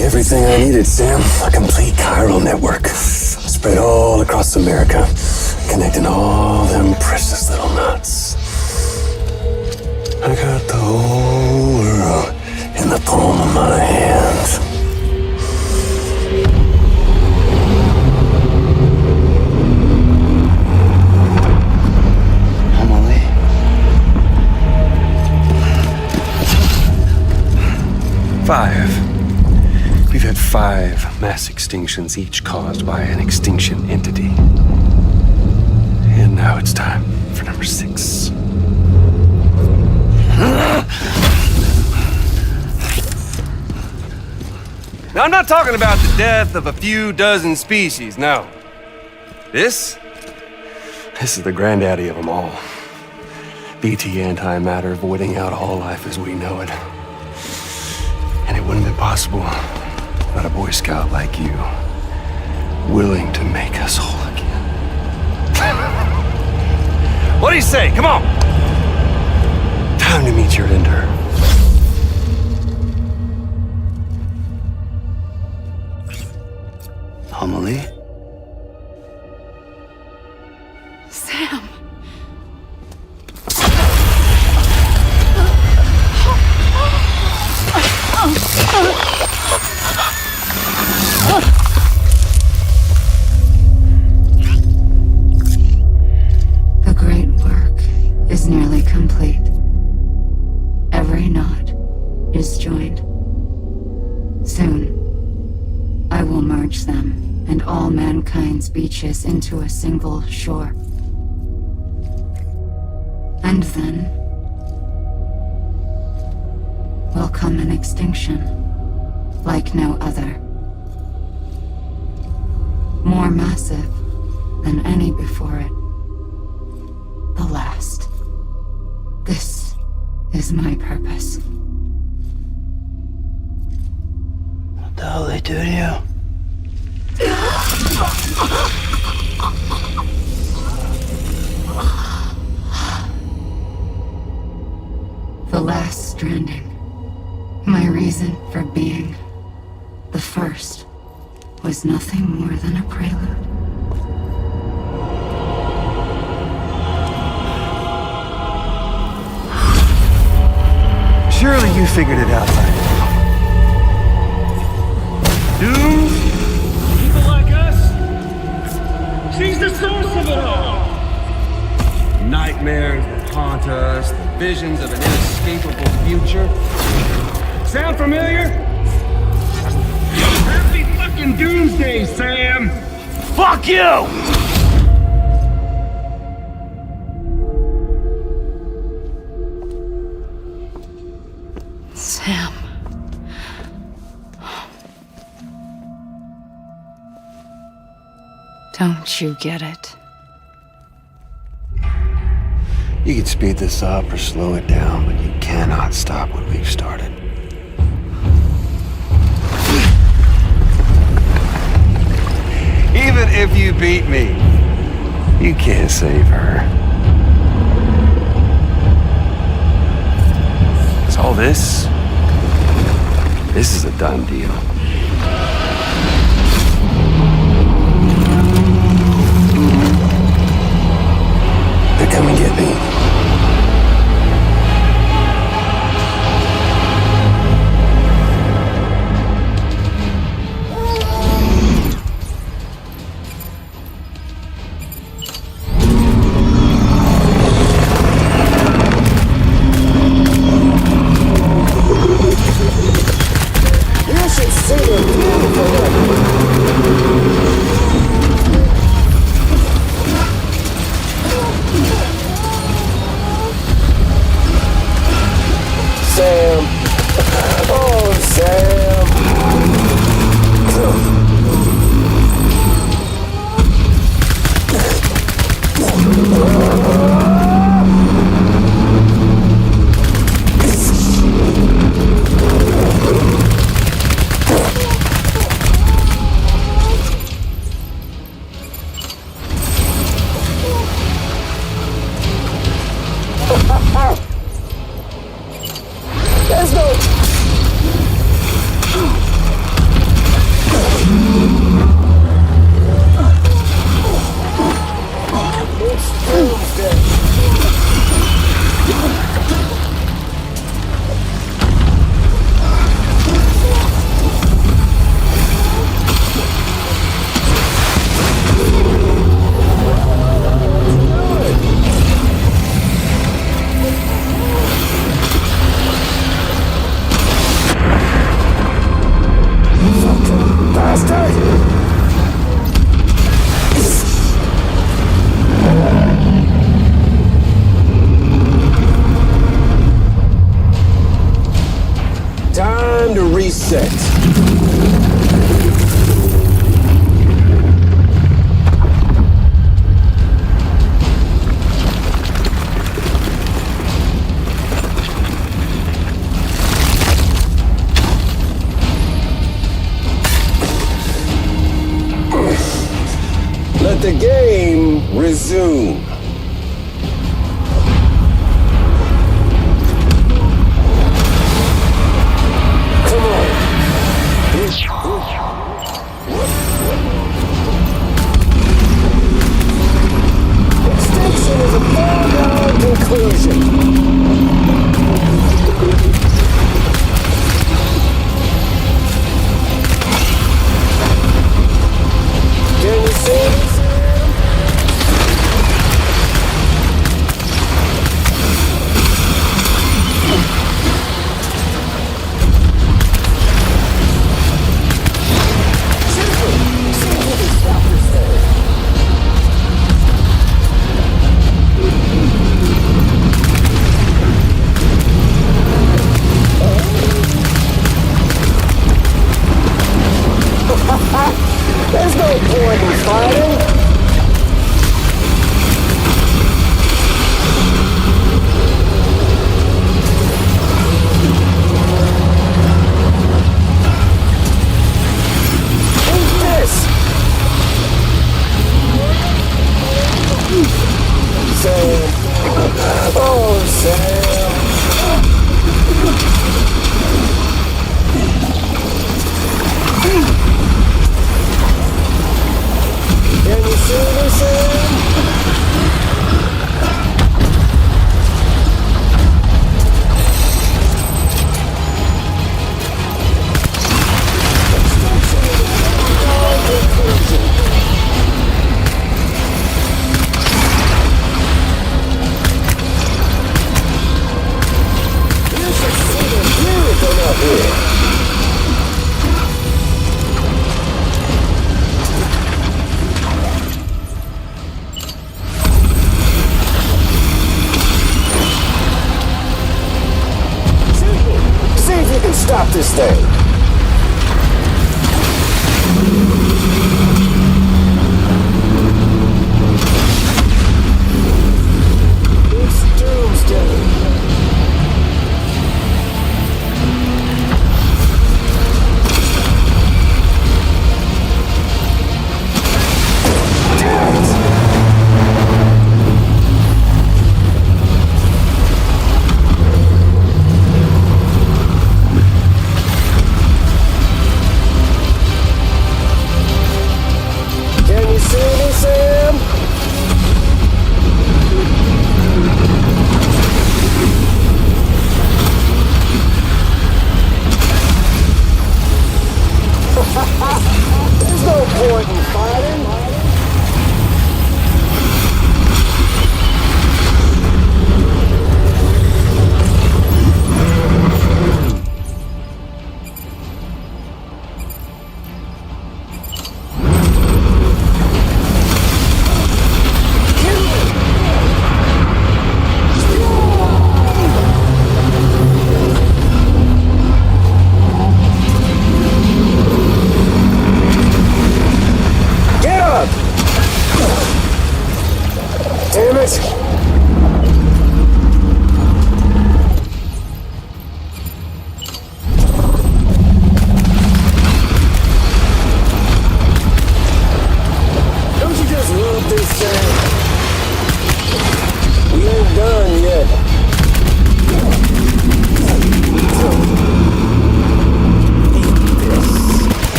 Everything I needed, Sam. A complete chiral network. Spread all across America. Connecting all them precious little knots. I got the whole world in the palm of my hand. Emily. 5. We've had 5 mass extinctions, each caused by an extinction entity. And now it's time for number 6. Now, I'm not talking about the death of a few dozen species, no. This is the granddaddy of them all. BT antimatter voiding out all life as we know it. And it wouldn't have been possible without a Boy Scout like you, willing to make us whole again. What do you say? Come on! Time to meet your ender. Emily? Sam. The great work is nearly complete. Every knot is joined. Soon, I will merge them, and all mankind mankind's beaches into a single shore. And then will come an extinction like no other. More massive than any before it. The last. This is my purpose. What the hell they do to you? The last stranding. My reason for being. The first was nothing more than a prelude. Surely you figured it out by now. Doom? People like us? She's the source of it all! Nightmares that haunt us, the visions of an inescapable future. Sound familiar? Happy fucking doomsday, Sam! Fuck you! Sam. Don't you get it? You can speed this up or slow it down, but you cannot stop what we've started. Even if you beat me, you can't save her. So all this is a done deal. They're coming to get me. You should see the beautiful Sam. Oh, Sam. There's no... It's Tuesday. Time to reset. Let the game resume. Come on. Extinction is a foregone conclusion. Can you see it? See if we can stop this thing. this thing? It's doomsday.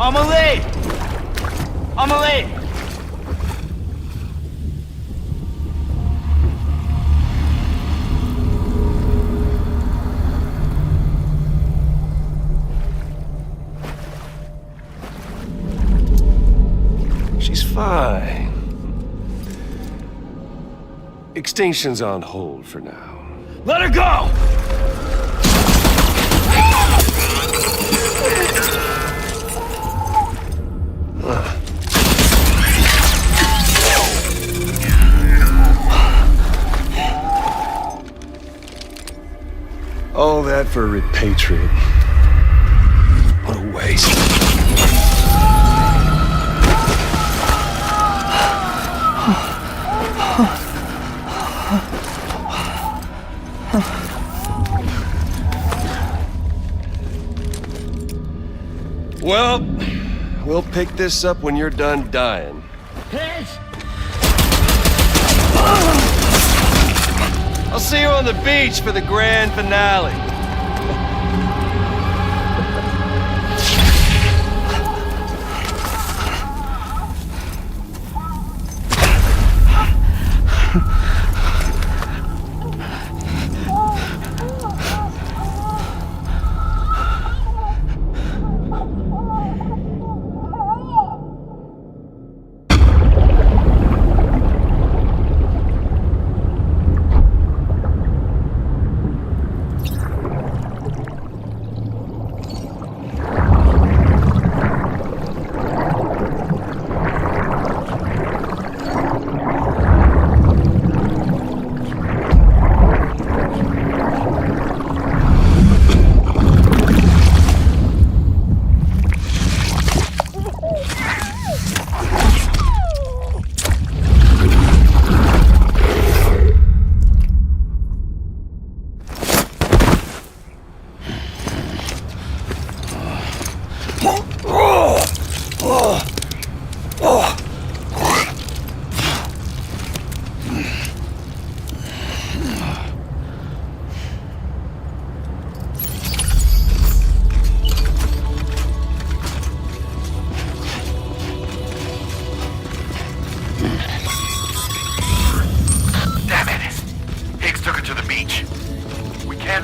Amelie! Amelie! She's fine. Extinction's on hold for now. Let her go! All that for repatriate. What a waste. Well, we'll pick this up when you're done dying. Heads! I'll see you on the beach for the grand finale.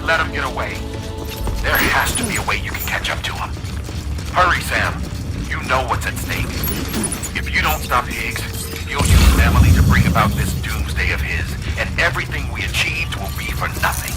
Let him get away. There has to be a way you can catch up to him. Hurry, Sam. You know what's at stake. If you don't stop Higgs, he'll use Emily to bring about this doomsday of his, and everything we achieved will be for nothing.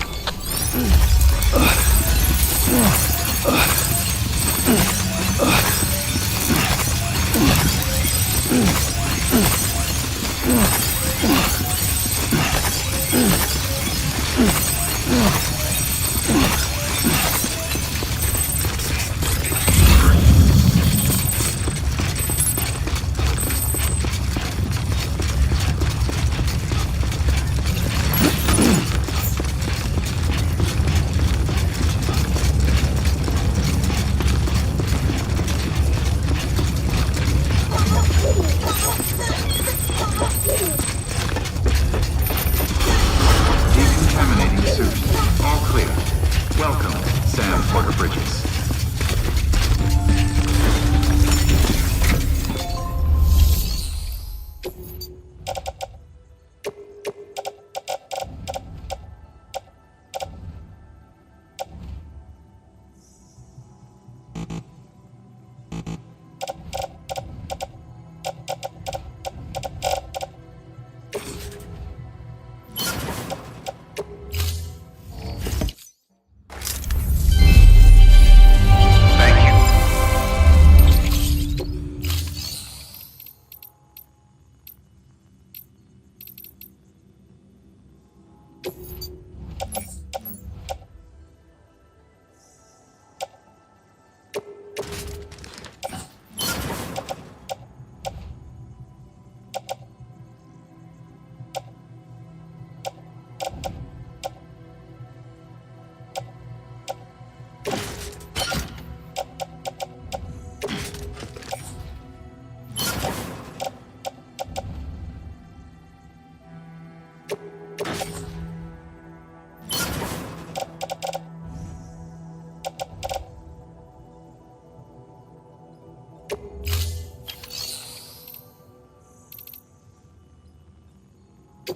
Your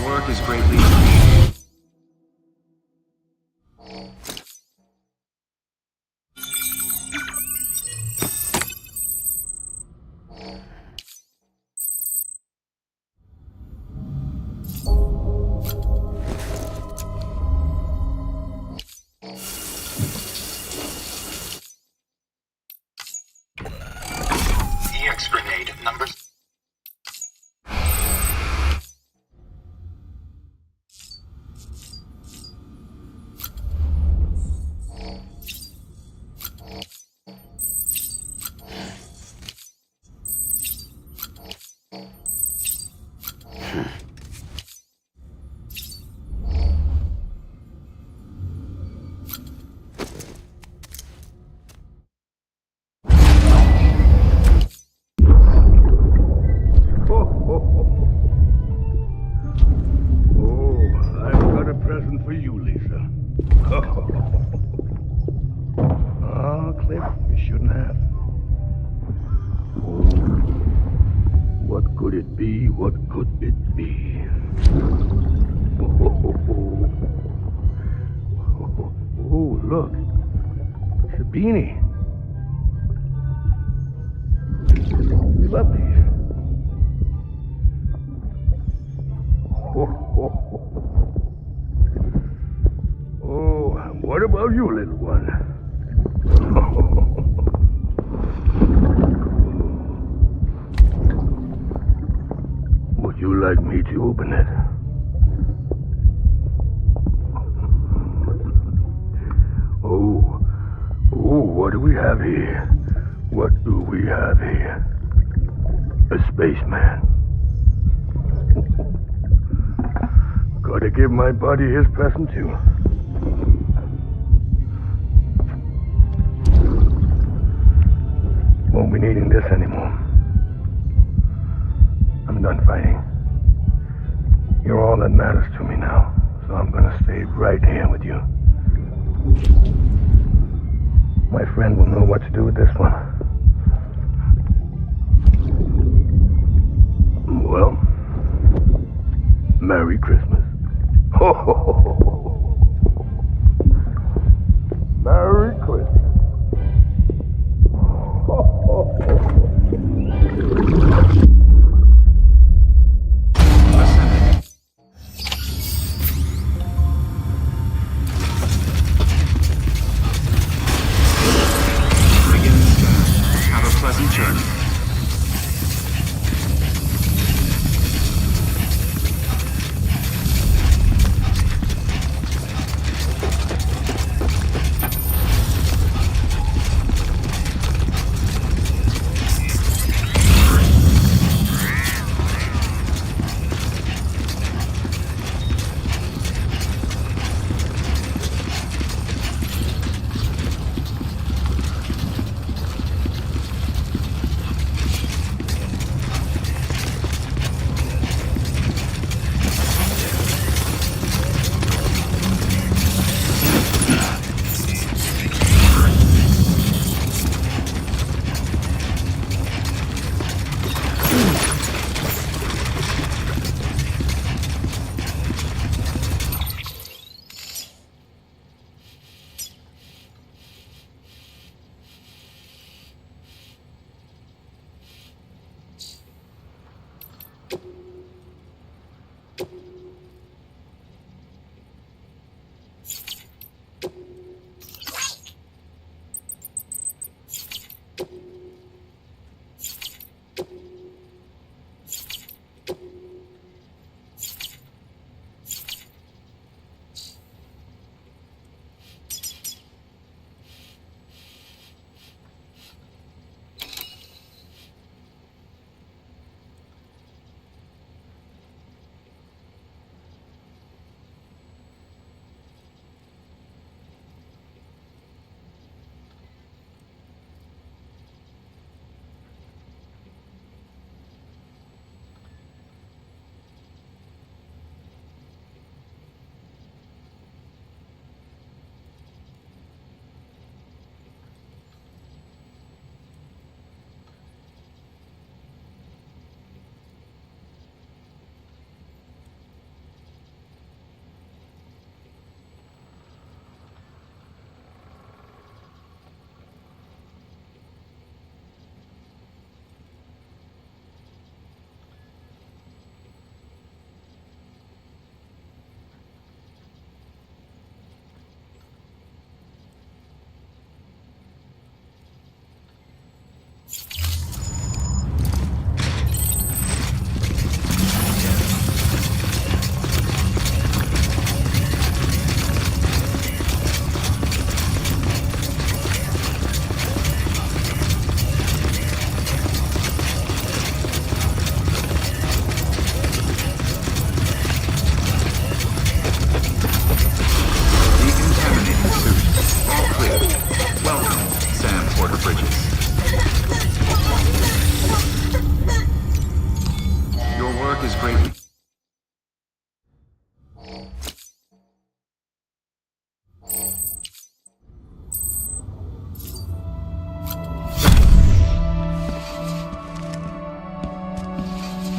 work is greatly appreciated. EX grenade number. For you, Lisa. Oh, Cliff, you shouldn't have. Oh, what could it be? What could it be? Oh, look. Sabini. You love these. Oh, what about you, little one? Would you like me to open it? Oh, what do we have here? What do we have here? A spaceman. Gotta give my buddy his present too. Won't be needing this anymore. I'm done fighting. You're all that matters to me now, so I'm gonna stay right here with you. My friend will know what to do with this one. Well, Merry Christmas. Ho, ho, ho, ho, ho. Merry Christmas. Ho, ho, ho, ho. Begin the scan. Have a pleasant journey.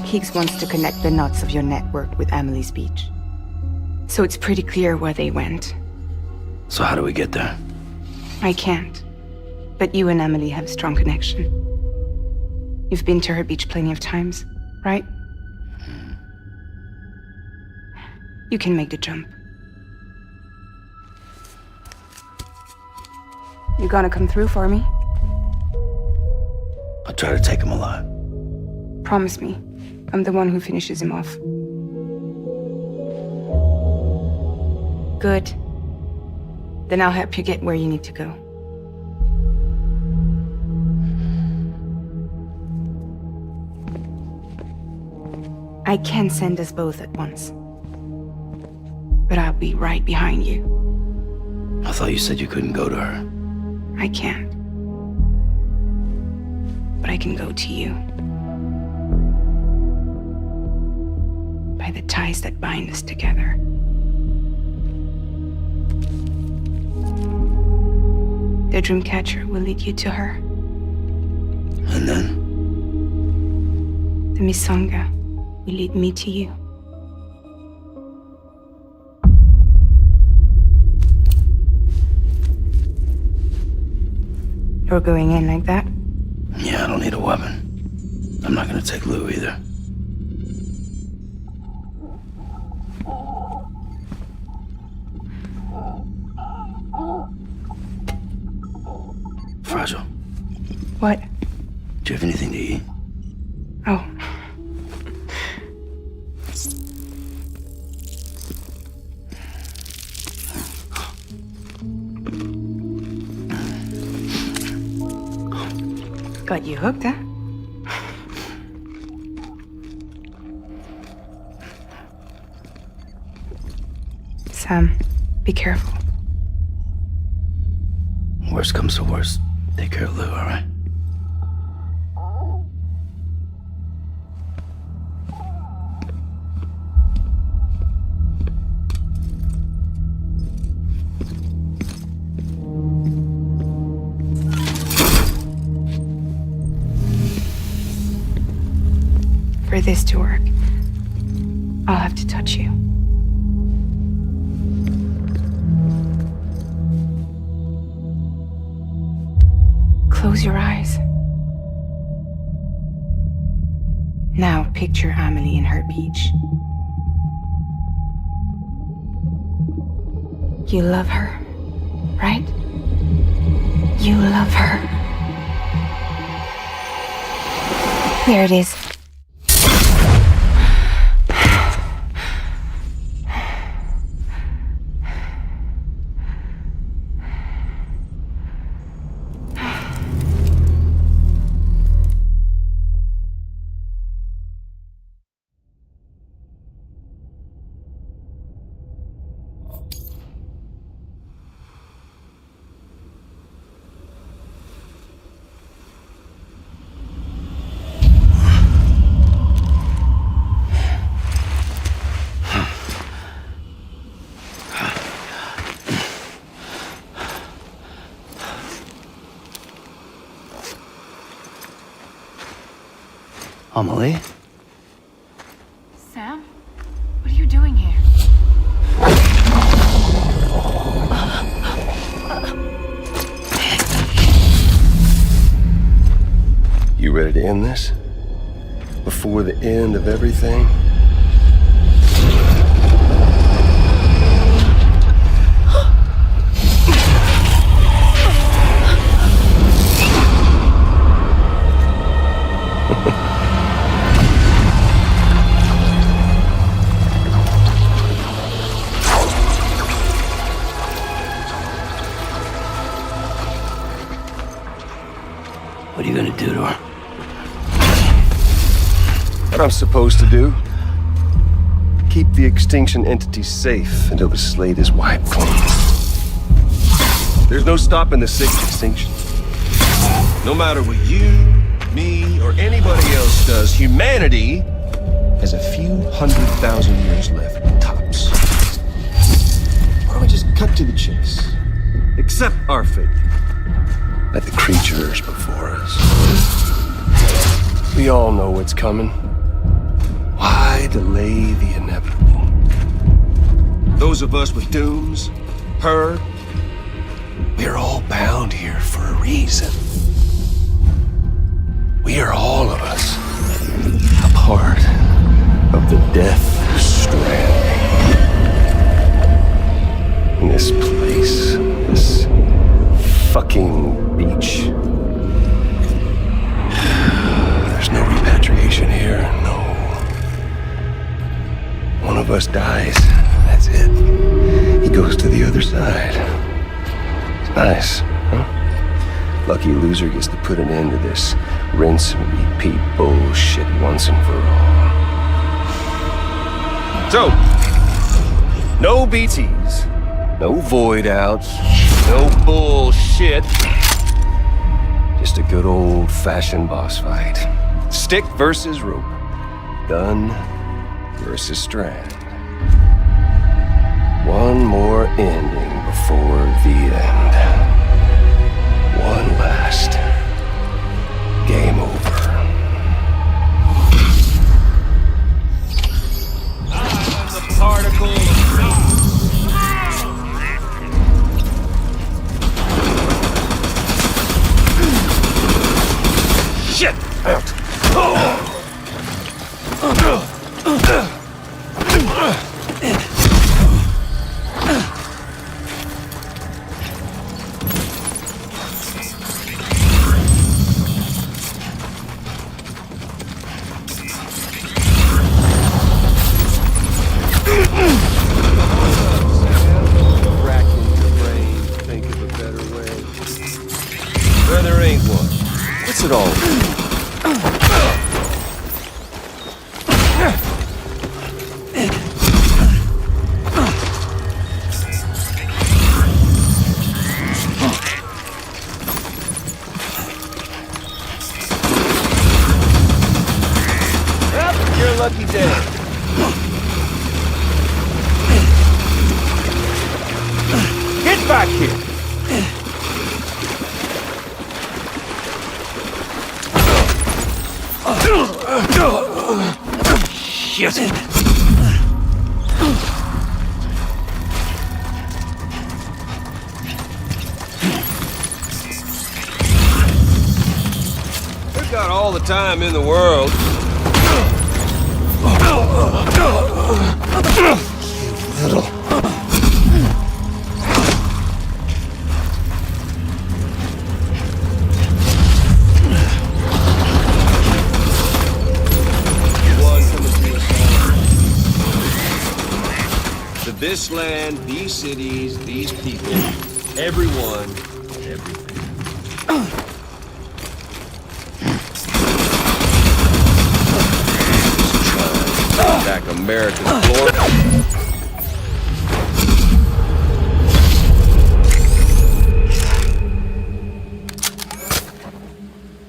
Higgs wants to connect the knots of your network with Amelie's beach. So it's pretty clear where they went. So how do we get there? I can't. But you and Amelie have a strong connection. You've been to her beach plenty of times, right? You can make the jump. You gonna come through for me? I'll try to take him alive. Promise me. I'm the one who finishes him off. Good. Then I'll help you get where you need to go. I can send us both at once. But I'll be right behind you. I thought you said you couldn't go to her. I can't. But I can go to you. By the ties that bind us together. The Dreamcatcher will lead you to her. And then? The Misanga will lead me to you. You're going in like that? Yeah, I don't need a weapon. I'm not gonna take Lou either. Fragile. What? Do you have anything to eat? Oh. Got you hooked, huh? Sam, be careful. Worst comes to worst. Take care of Lou, all right? For this to work, I'll have to touch you. Close your eyes. Now picture Amelie in her beach. You love her, right? You love her. There it is. Amelie? Sam? What are you doing here? You ready to end this? Before the end of everything? What are you gonna do to her? What I'm supposed to do? Keep the extinction entity safe until the slate is wiped clean. There's no stopping the sixth extinction. No matter what you, me, or anybody else does, humanity has a few 100,000 years left, tops. Why don't we just cut to the chase? Accept our fate. Like the creatures before us. We all know what's coming. Why delay the inevitable? Those of us with dooms, her, we're all bound here for a reason. We are all of us a part of the death stranding. In this place, this fucking beach. There's no repatriation here, no. One of us dies, that's it. He goes to the other side. It's nice, huh? Lucky loser gets to put an end to this rinse and repeat bullshit once and for all. So, no BTs, no void outs, no bullshit. Just a good old-fashioned boss fight. Stick versus rope. Gun versus strand. One more ending before the end. One last game over. I'm the particle of God. Shit! Out. Racking your brain, think of a better way. Well, there ain't one. What's it all about? You're a lucky day. Get back here! Shit! We've got all the time in the world. Little. To this land, these cities, these people, everyone, everything. Back America's glory.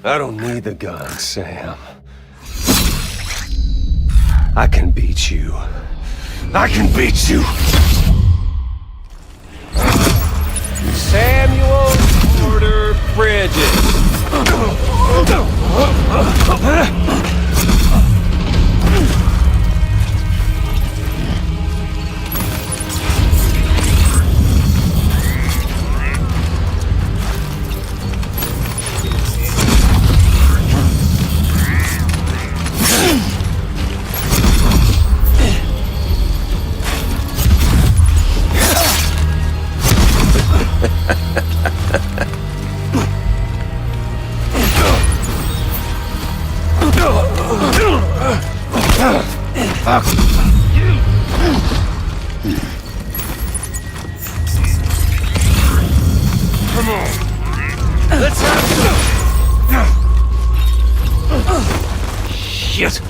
I don't need the gun, Sam. I can beat you. I can beat you. Samuel Porter Bridges. Fuck. Come on. Let's have some. Shit.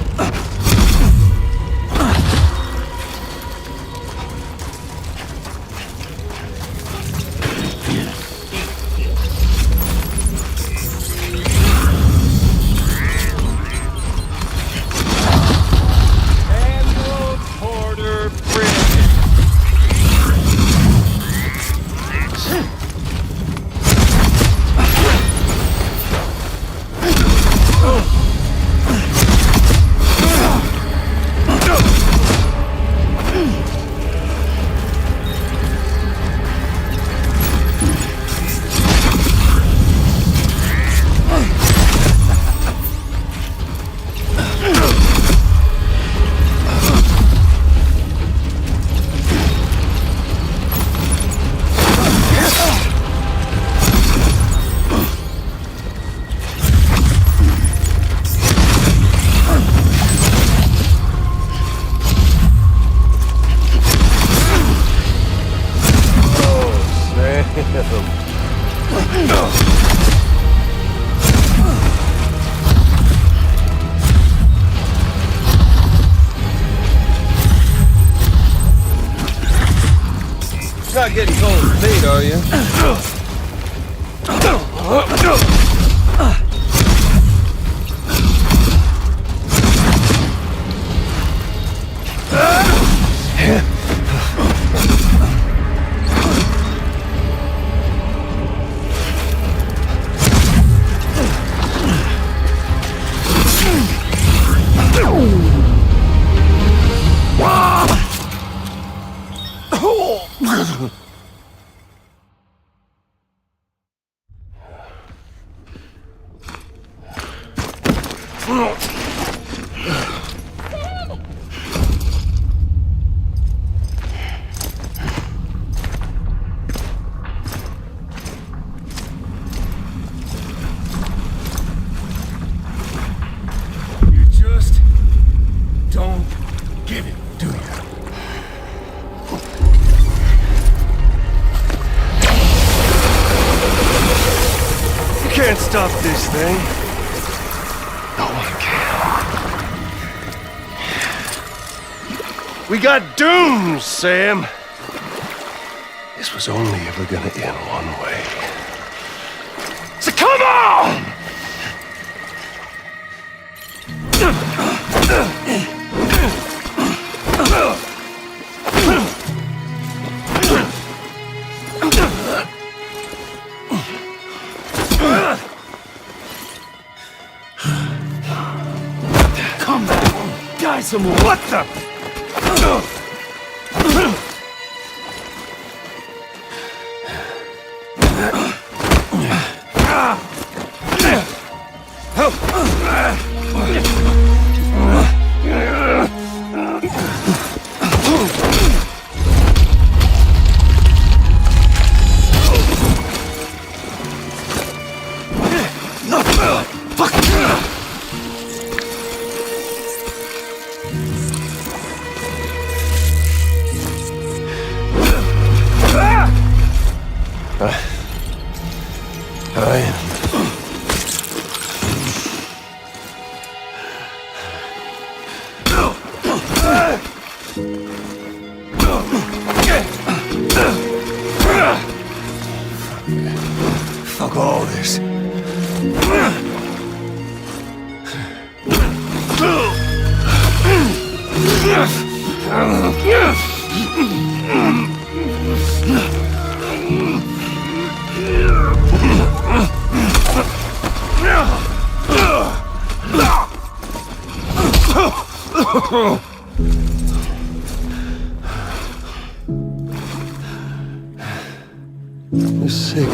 getting cold feet, are you? You just don't get it, do you? You can't stop this thing. No one can. We got dooms, Sam. This was only ever gonna end one way. So come on! Come back. Die some more. What the? Fuck all this. You're sick.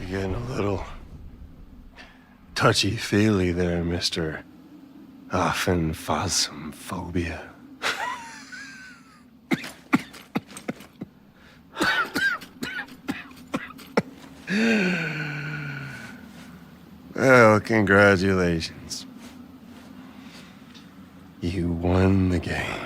You're getting a little touchy-feely there, Mr. Phasmophobia. Well, congratulations. You won the game.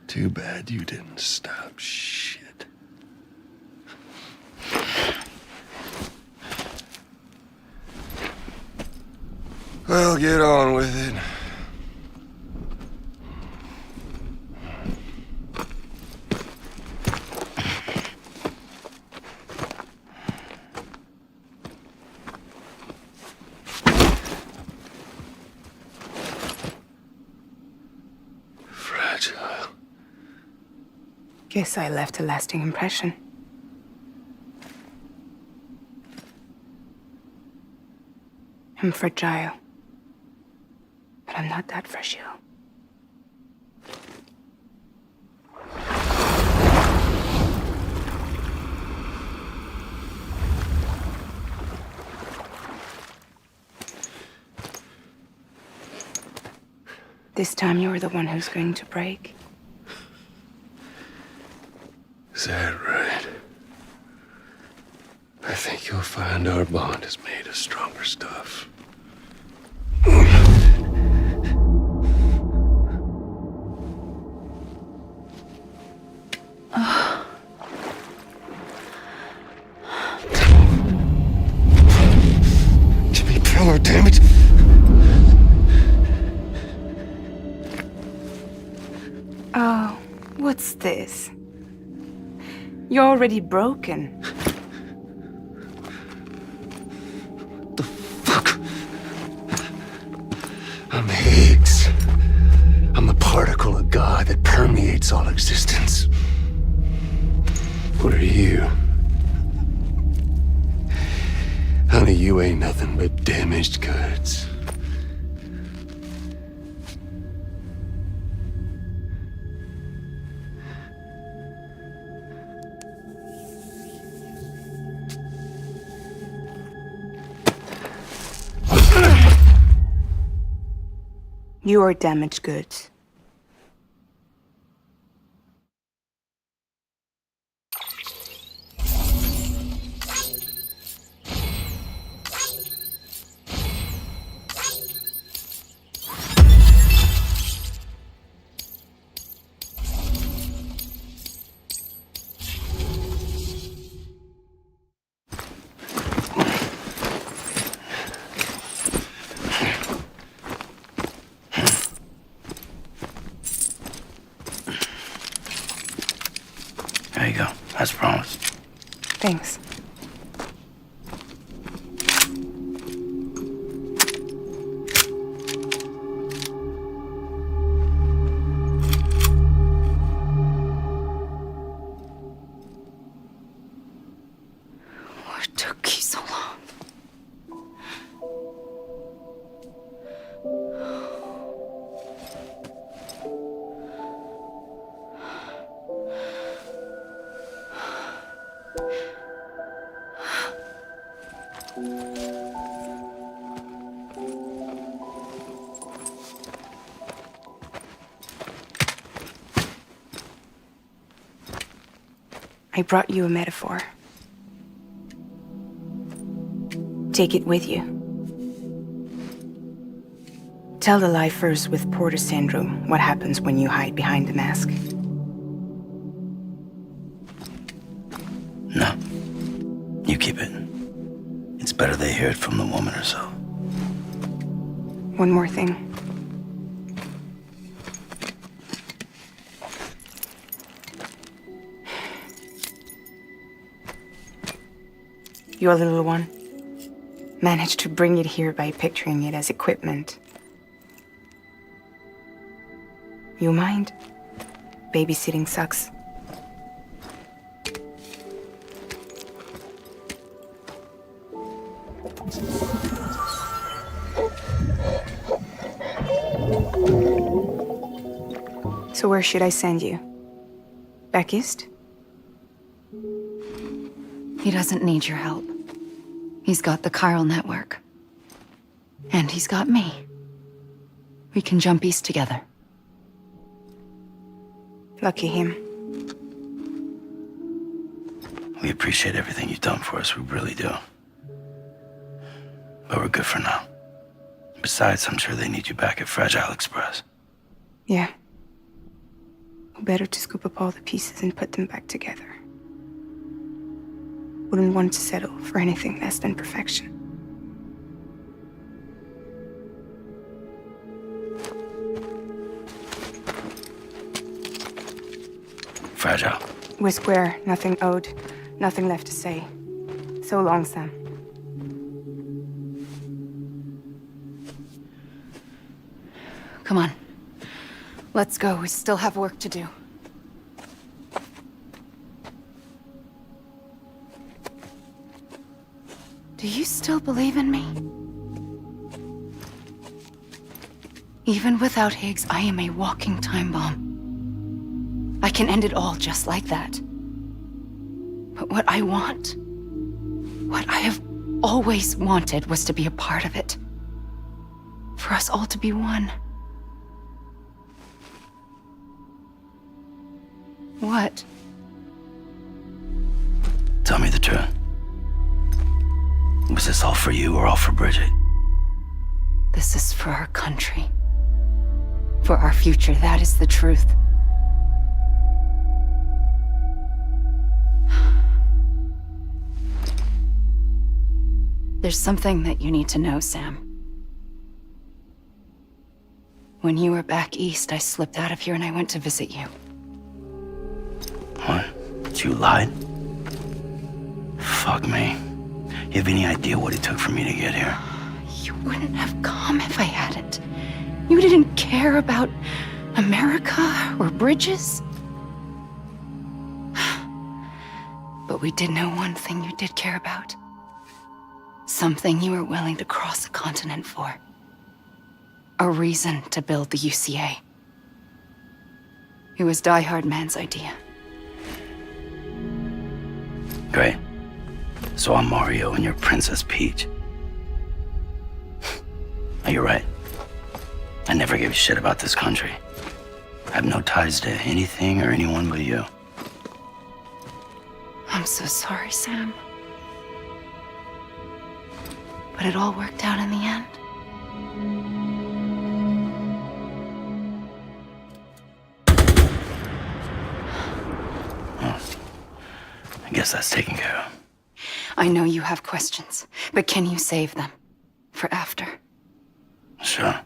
Too bad you didn't stop shit. Well, get on with it. Guess I left a lasting impression. I'm fragile. But I'm not that fragile. This time you're the one who's going to break. Is that right? I think you'll find our bond is made of stronger stuff. Jimmy Pillar, damn it! Oh, what's this? You're already broken. The fuck? I'm Higgs. I'm the particle of God that permeates all existence. What are you? Honey, you ain't nothing but damaged goods. You are damaged goods. There you go, as promised. Thanks. What took you so long? I brought you a metaphor. Take it with you. Tell the lifers with Porter syndrome what happens when you hide behind the mask. No. You keep it. It's better they hear it from the woman herself. One more thing. Your little one managed to bring it here by picturing it as equipment. You mind? Babysitting sucks. So where should I send you? Back east? He doesn't need your help. He's got the chiral network. And he's got me. We can jump east together. Lucky him. We appreciate everything you've done for us, we really do. But we're good for now. Besides, I'm sure they need you back at Fragile Express. Yeah. Better to scoop up all the pieces and put them back together. Wouldn't want to settle for anything less than perfection. Fragile. We're square, nothing owed, nothing left to say. So long, Sam. Come on. Let's go. We still have work to do. Do you still believe in me? Even without Higgs, I am a walking time bomb. I can end it all just like that. But what I want, what I have always wanted, was to be a part of it. For us all to be one. What? Tell me the truth. Was this all for you or all for Bridget? This is for our country. For our future, that is the truth. There's something that you need to know, Sam. When you were back east, I slipped out of here and I went to visit you. What? You lied? Fuck me. You have any idea what it took for me to get here? You wouldn't have come if I hadn't. You didn't care about America or bridges. But we did know one thing you did care about. Something you were willing to cross a continent for. A reason to build the UCA. It was Die Hard Man's idea. Great. So I'm Mario and you're Princess Peach. You're right. I never gave a shit about this country. I have no ties to anything or anyone but you. I'm so sorry, Sam. But it all worked out in the end. Well, I guess that's taken care of. I know you have questions, but can you save them for after? Sure.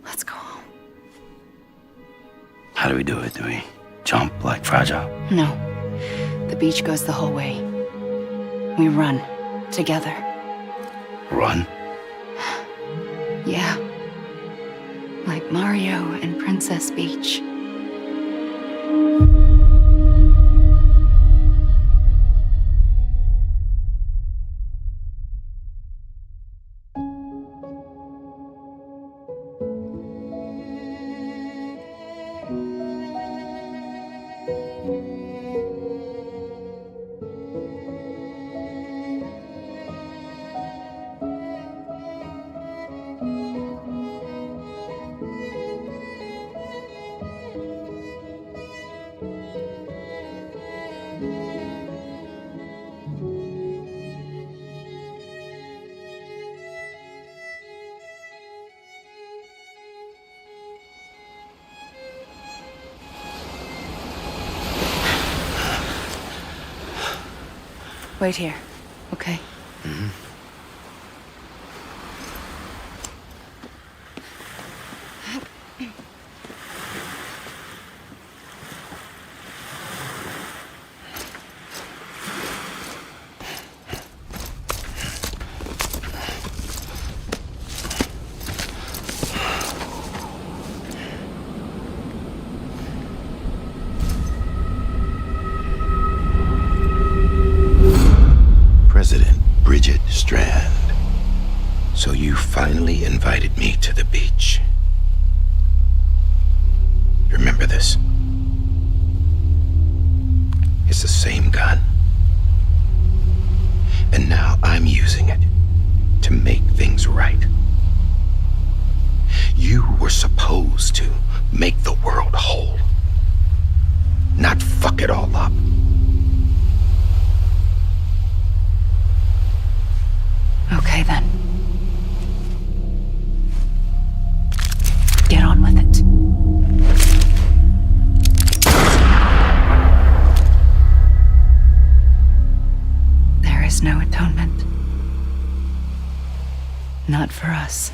Let's go home. How do we do it? Do we jump like Fragile? No. The beach goes the whole way. We run together. Run? Yeah. Like Mario and Princess Peach. Wait here, okay? Mm-hmm. Bridget Strand. So you finally invited me to the beach. Remember this? It's the same gun. And now I'm using it to make things right. You were supposed to make the world whole, not fuck it all up. Okay, then. Get on with it. There is no atonement. Not for us.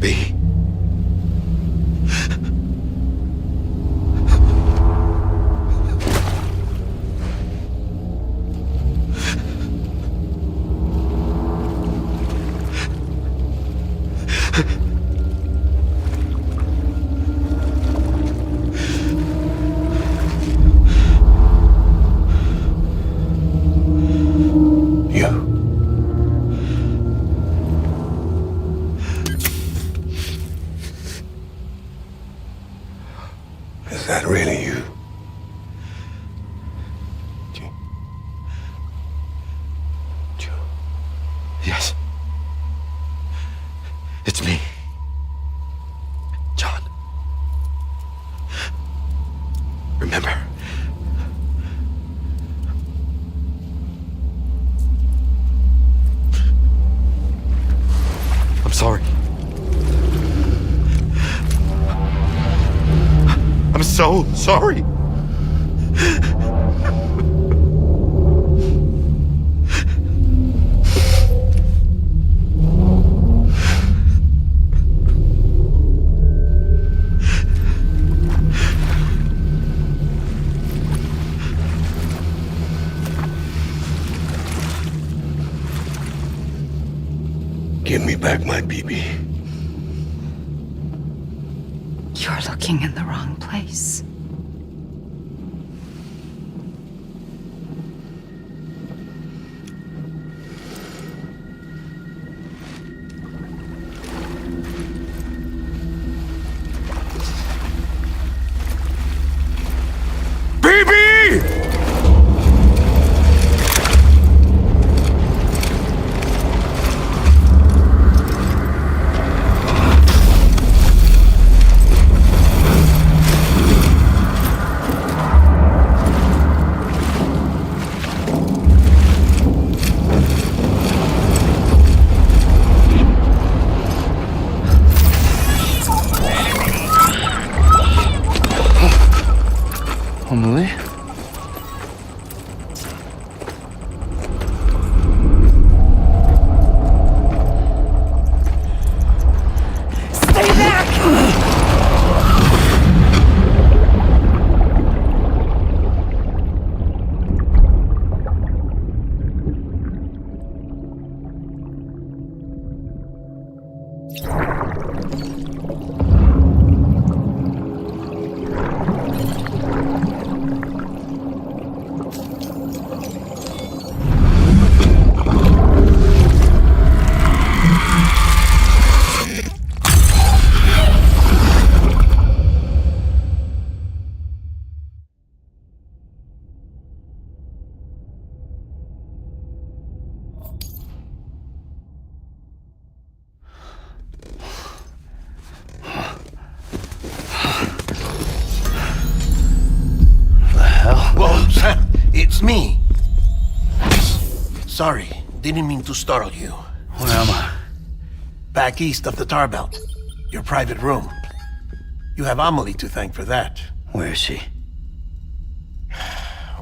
be. Is that really you? Yes. It's me. John. Remember? I'm sorry. I'm so sorry. Give me back my BB. You're looking in the wrong place. Emily? Stay back! Whoa, Sam, it's me. Sorry, didn't mean to startle you. Where am I? Back east of the tar belt. Your private room. You have Amelie to thank for that. Where is she?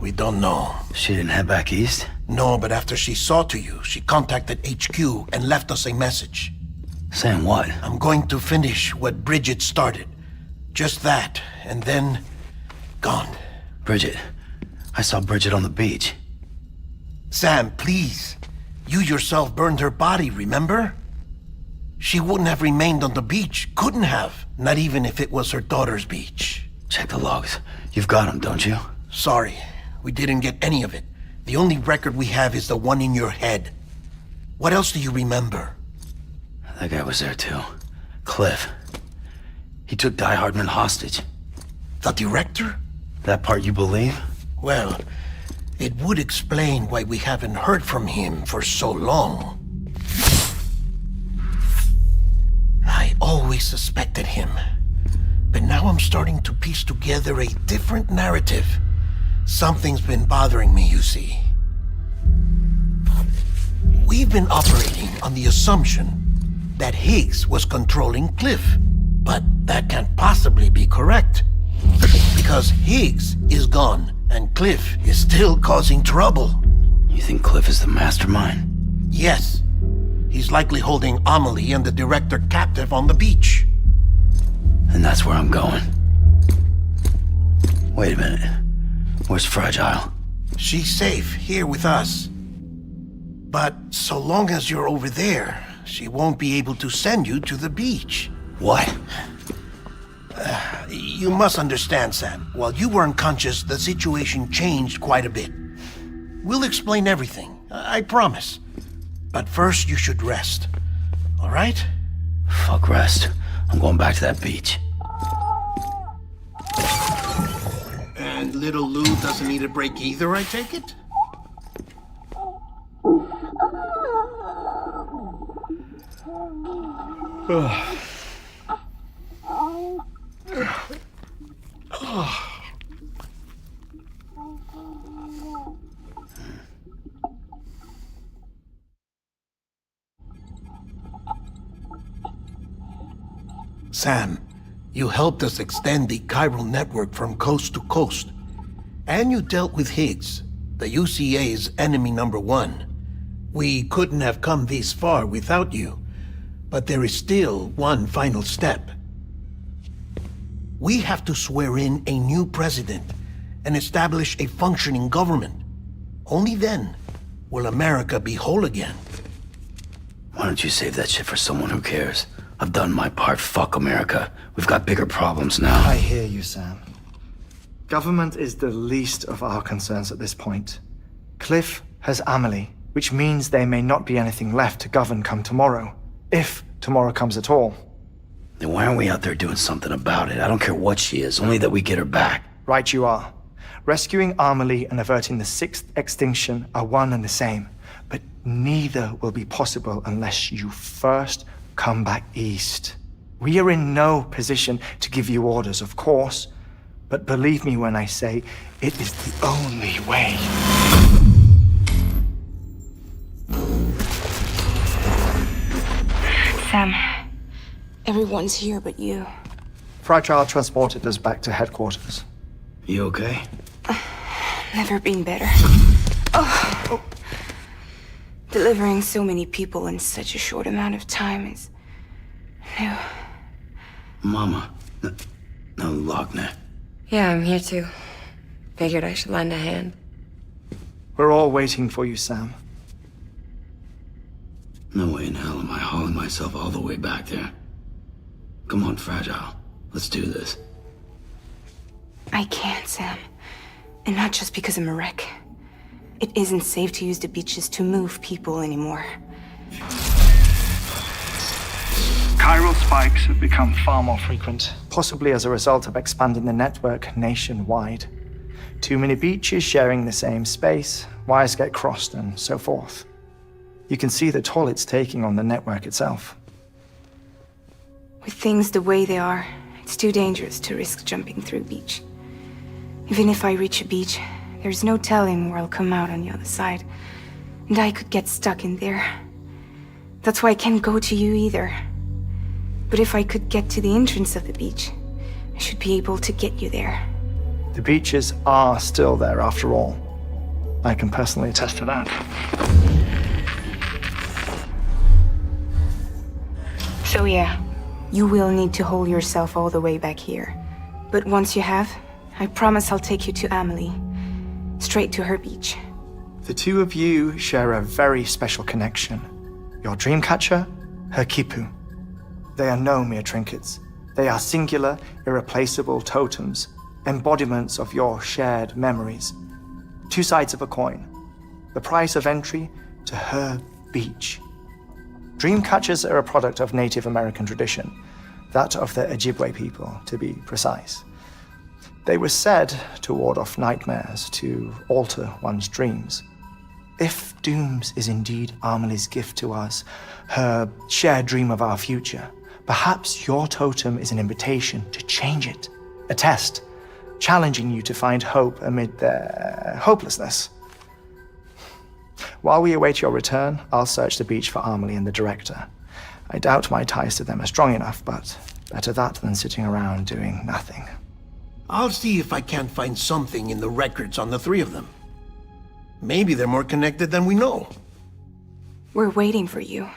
We don't know. She didn't head back east? No, but after she saw to you, she contacted HQ and left us a message. Saying what? I'm going to finish what Bridget started. Just that, and then... gone. Bridget. I saw Bridget on the beach. Sam, please. You yourself burned her body, remember? She wouldn't have remained on the beach. Couldn't have. Not even if it was her daughter's beach. Check the logs. You've got them, don't you? Sorry. We didn't get any of it. The only record we have is the one in your head. What else do you remember? That guy was there too. Cliff. He took Die Hardman hostage. The director? That part you believe? Well, it would explain why we haven't heard from him for so long. I always suspected him. But now I'm starting to piece together a different narrative. Something's been bothering me, you see. We've been operating on the assumption that Higgs was controlling Cliff. But that can't possibly be correct. Because Higgs is gone, and Cliff is still causing trouble. You think Cliff is the mastermind? Yes. He's likely holding Amelie and the director captive on the beach. And that's where I'm going. Wait a minute. Where's Fragile? She's safe here with us. But so long as you're over there, she won't be able to send you to the beach. What? You must understand, Sam. While you were unconscious, the situation changed quite a bit. We'll explain everything, I promise. But first, you should rest. All right? Fuck rest. I'm going back to that beach. And little Lou doesn't need a break either, I take it? Sam, you helped us extend the chiral network from coast to coast. And you dealt with Higgs, the UCA's enemy #1. We couldn't have come this far without you, but there is still one final step. We have to swear in a new president and establish a functioning government. Only then will America be whole again. Why don't you save that shit for someone who cares? I've done my part. Fuck America. We've got bigger problems now. I hear you, Sam. Government is the least of our concerns at this point. Cliff has Amelie, which means there may not be anything left to govern come tomorrow. If tomorrow comes at all. Then why aren't we out there doing something about it? I don't care what she is, only that we get her back. Right you are. Rescuing Amelie and averting the 6th extinction are one and the same. But neither will be possible unless you first come back east. We are in no position to give you orders, of course. But believe me when I say, it is the only way. Sam, everyone's here but you. Fragile transported us back to headquarters. You okay? Never been better. Oh. Delivering so many people in such a short amount of time is new. Mama. No, Lochner. Yeah, I'm here too. Figured I should lend a hand. We're all waiting for you, Sam. No way in hell am I hauling myself all the way back there. Come on, Fragile. Let's do this. I can't, Sam. And not just because I'm a wreck. It isn't safe to use the beaches to move people anymore. Chiral spikes have become far more frequent, possibly as a result of expanding the network nationwide. Too many beaches sharing the same space, wires get crossed, and so forth. You can see the toll it's taking on the network itself. With things the way they are, it's too dangerous to risk jumping through a beach. Even if I reach a beach, there's no telling where I'll come out on the other side. And I could get stuck in there. That's why I can't go to you either. But if I could get to the entrance of the beach, I should be able to get you there. The beaches are still there after all. I can personally attest to that. So yeah, you will need to hold yourself all the way back here. But once you have, I promise I'll take you to Amelie. Straight to her beach. The two of you share a very special connection. Your dreamcatcher, her Kipu. They are no mere trinkets. They are singular, irreplaceable totems, embodiments of your shared memories. Two sides of a coin. The price of entry to her beach. Dreamcatchers are a product of Native American tradition, that of the Ojibwe people, to be precise. They were said to ward off nightmares, to alter one's dreams. If Dooms is indeed Amelie's gift to us, her shared dream of our future, perhaps your totem is an invitation to change it. A test, challenging you to find hope amid their hopelessness. While we await your return, I'll search the beach for Amelie and the director. I doubt my ties to them are strong enough, but better that than sitting around doing nothing. I'll see if I can't find something in the records on the three of them. Maybe they're more connected than we know. We're waiting for you.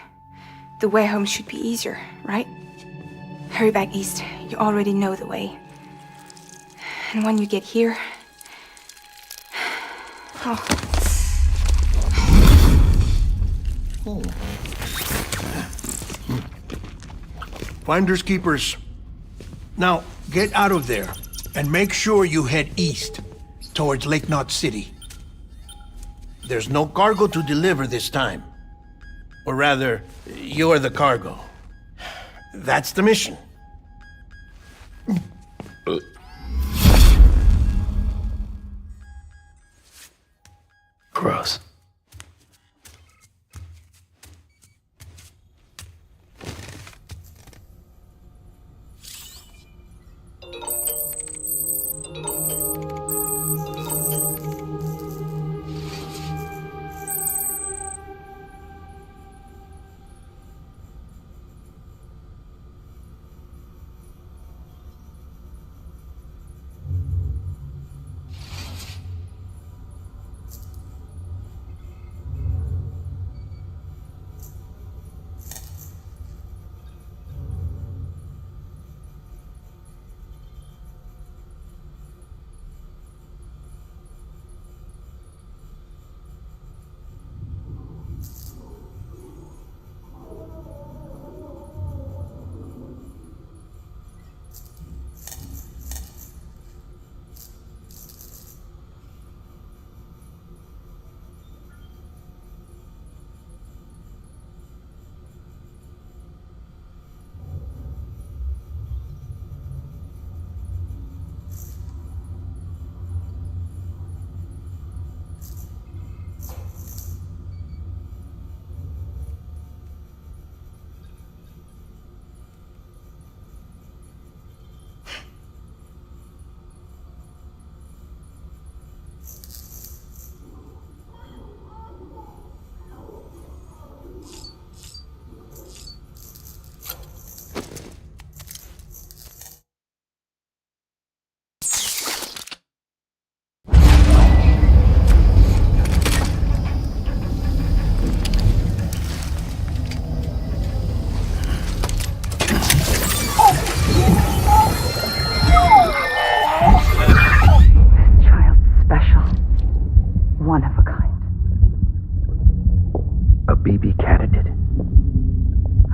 The way home should be easier, right? Hurry back east. You already know the way. And when you get here... Oh. Finders keepers. Now, get out of there, and make sure you head east, towards Lake Knot City. There's no cargo to deliver this time. Or rather, you're the cargo. That's the mission. Gross.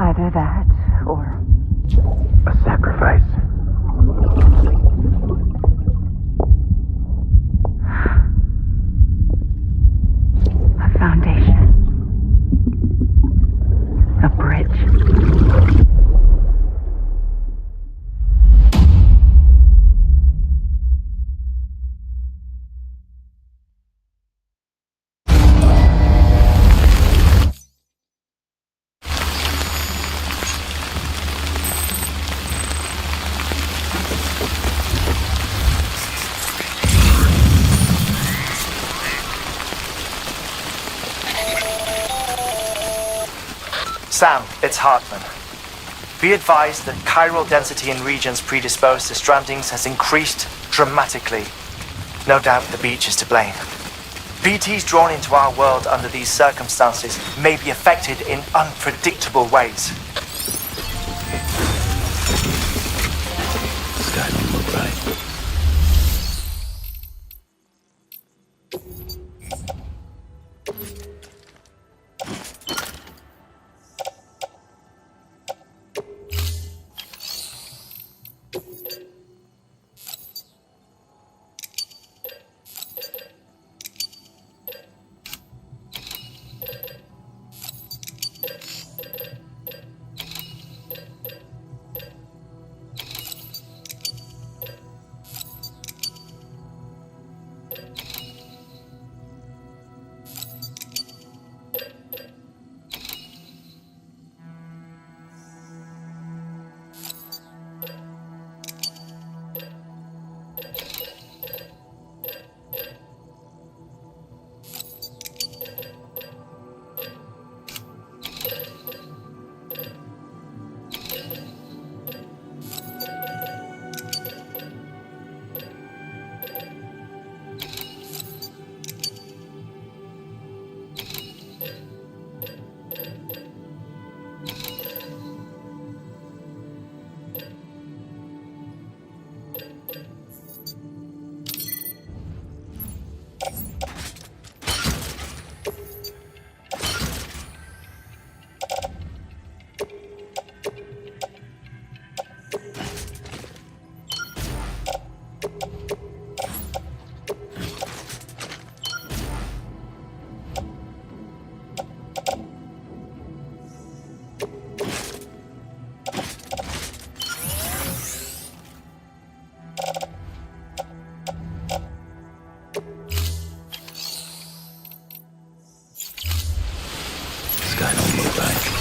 Either that, or... a sacrifice. A foundation. A bridge. Sam, it's Hartman. Be advised that chiral density in regions predisposed to strandings has increased dramatically. No doubt the beach is to blame. BTs drawn into our world under these circumstances may be affected in unpredictable ways. This guy don't look right. guy don't look right.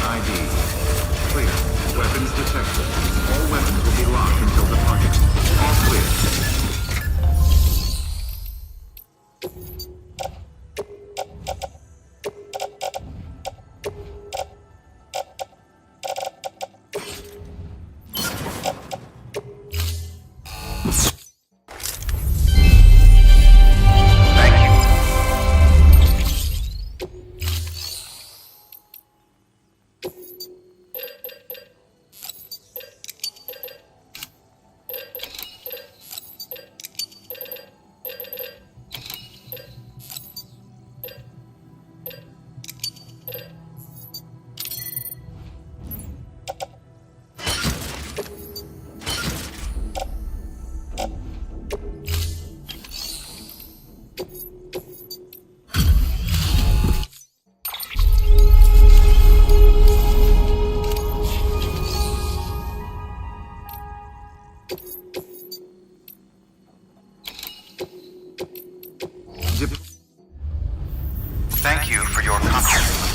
ID. Clear. Weapons detected. All weapons will be locked until departure. All clear. Thank you for your contribution.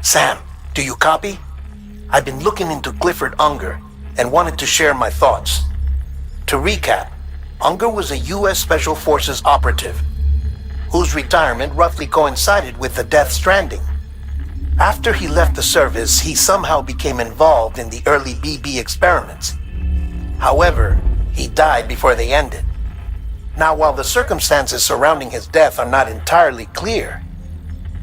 Sam, do you copy? I've been looking into Clifford Unger and wanted to share my thoughts. To recap, Unger was a U.S. Special Forces operative whose retirement roughly coincided with the death Stranding. After he left the service, he somehow became involved in the early BB experiments. However, he died before they ended. Now, while the circumstances surrounding his death are not entirely clear,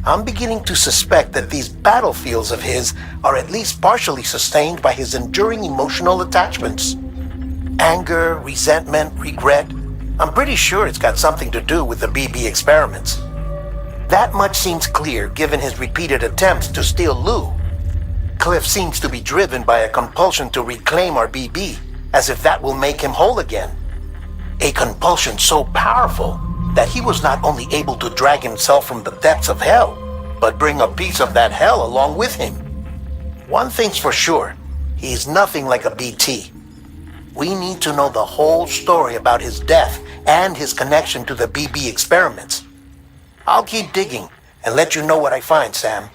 I'm beginning to suspect that these battlefields of his are at least partially sustained by his enduring emotional attachments. Anger, resentment, regret. I'm pretty sure it's got something to do with the BB experiments. That much seems clear given his repeated attempts to steal Lou. Cliff seems to be driven by a compulsion to reclaim our BB, as if that will make him whole again. A compulsion so powerful that he was not only able to drag himself from the depths of hell, but bring a piece of that hell along with him. One thing's for sure, he's nothing like a BT. We need to know the whole story about his death and his connection to the BB experiments. I'll keep digging and let you know what I find, Sam.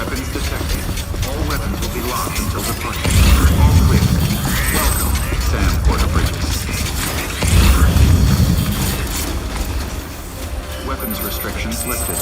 Weapons detected. All weapons will be locked until departure. All clear. Welcome, Sam Porter Bridges. Weapons restrictions lifted.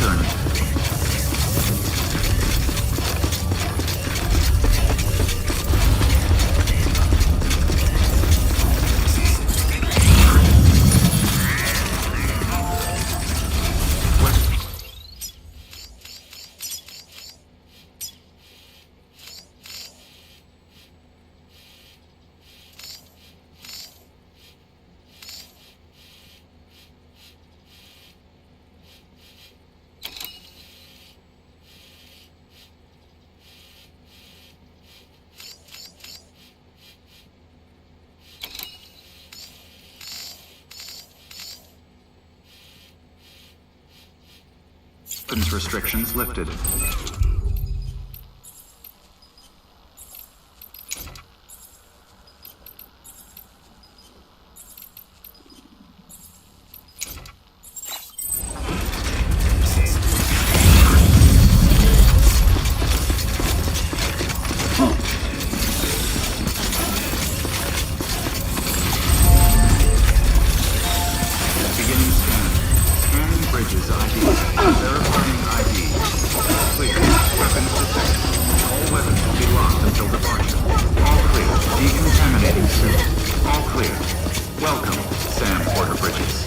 journey. Weapons restrictions lifted. Beginning scan. Scanning bridges ID. Verifying ID. Clear. Weapons detected. All weapons will be locked until departure. All clear. Decontaminating soon. All clear. Welcome, Sam Porter Bridges.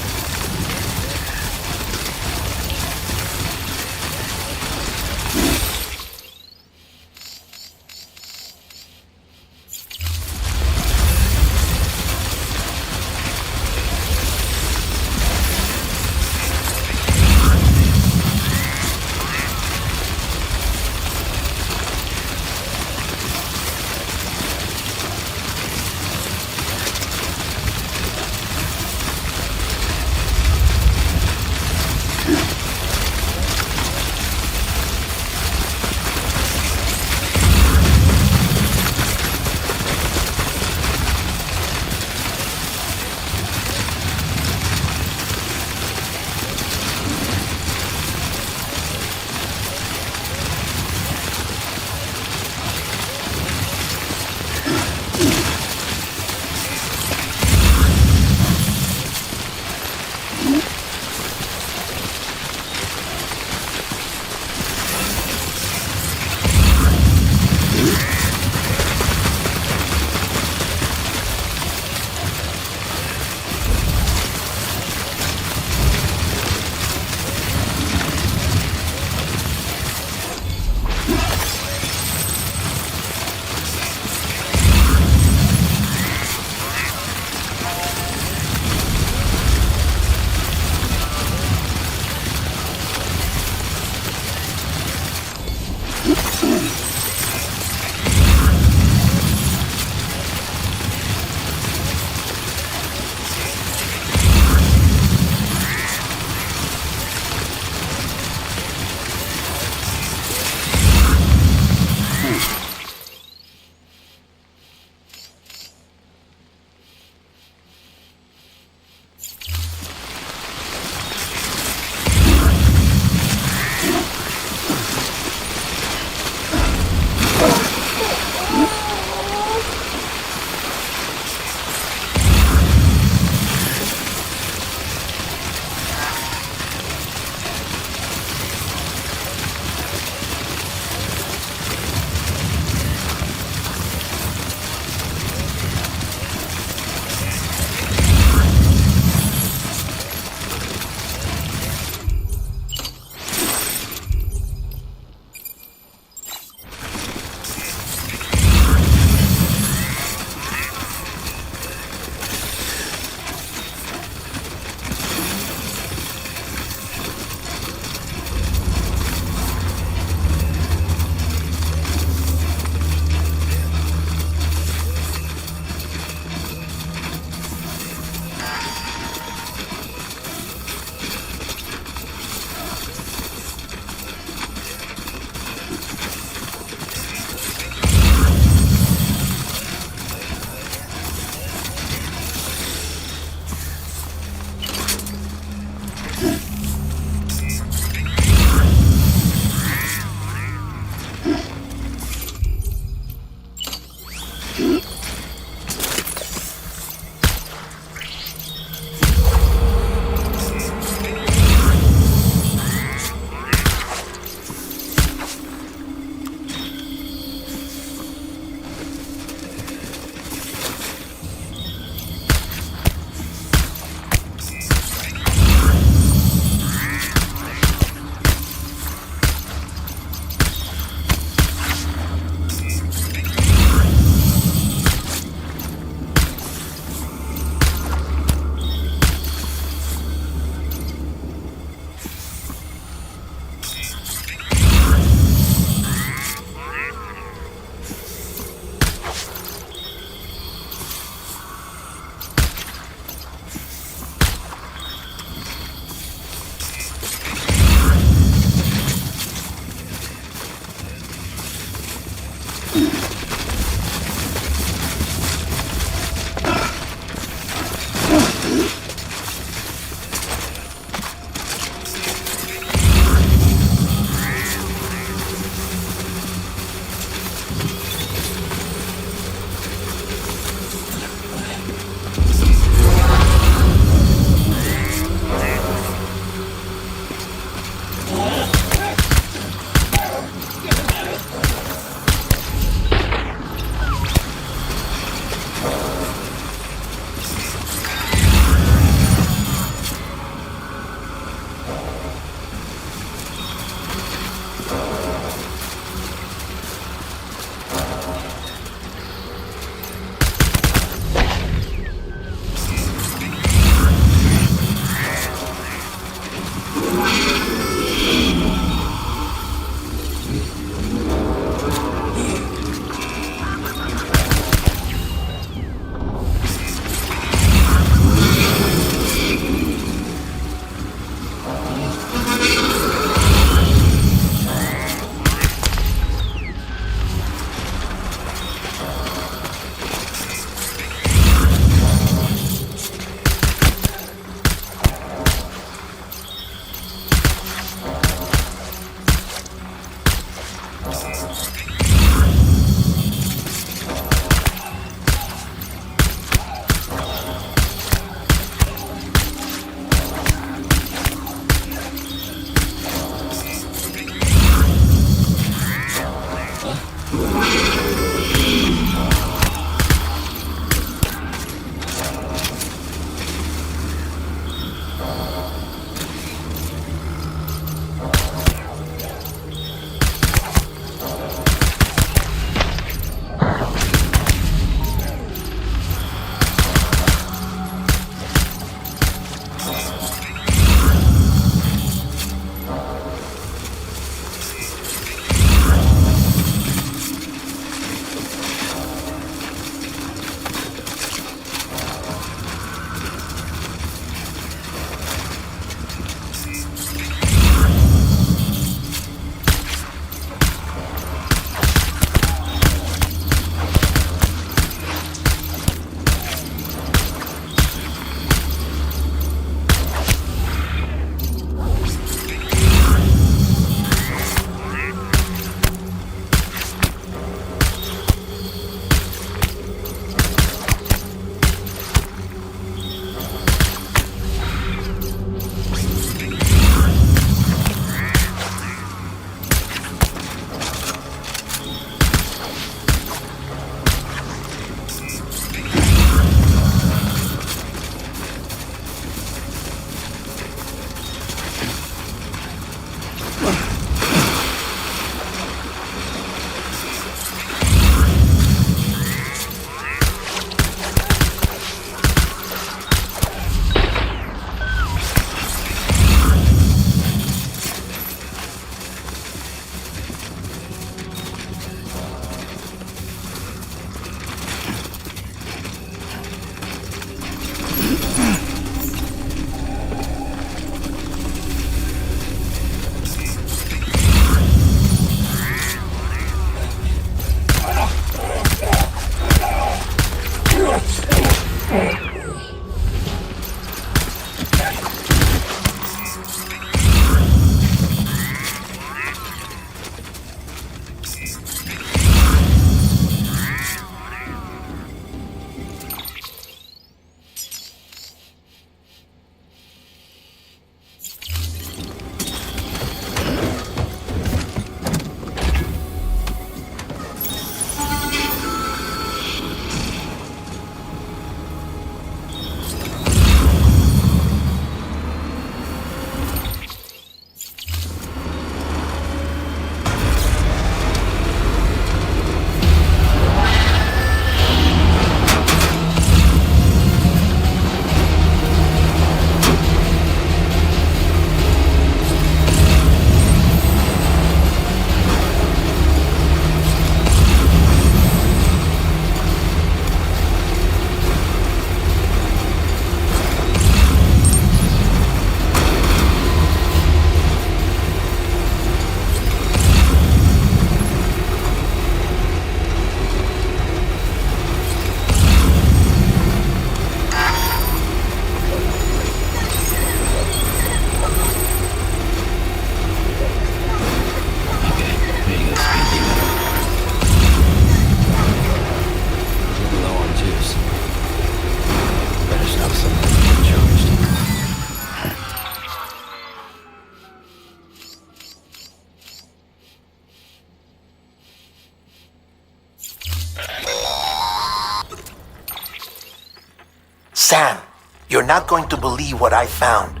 Sam, you're not going to believe what I found.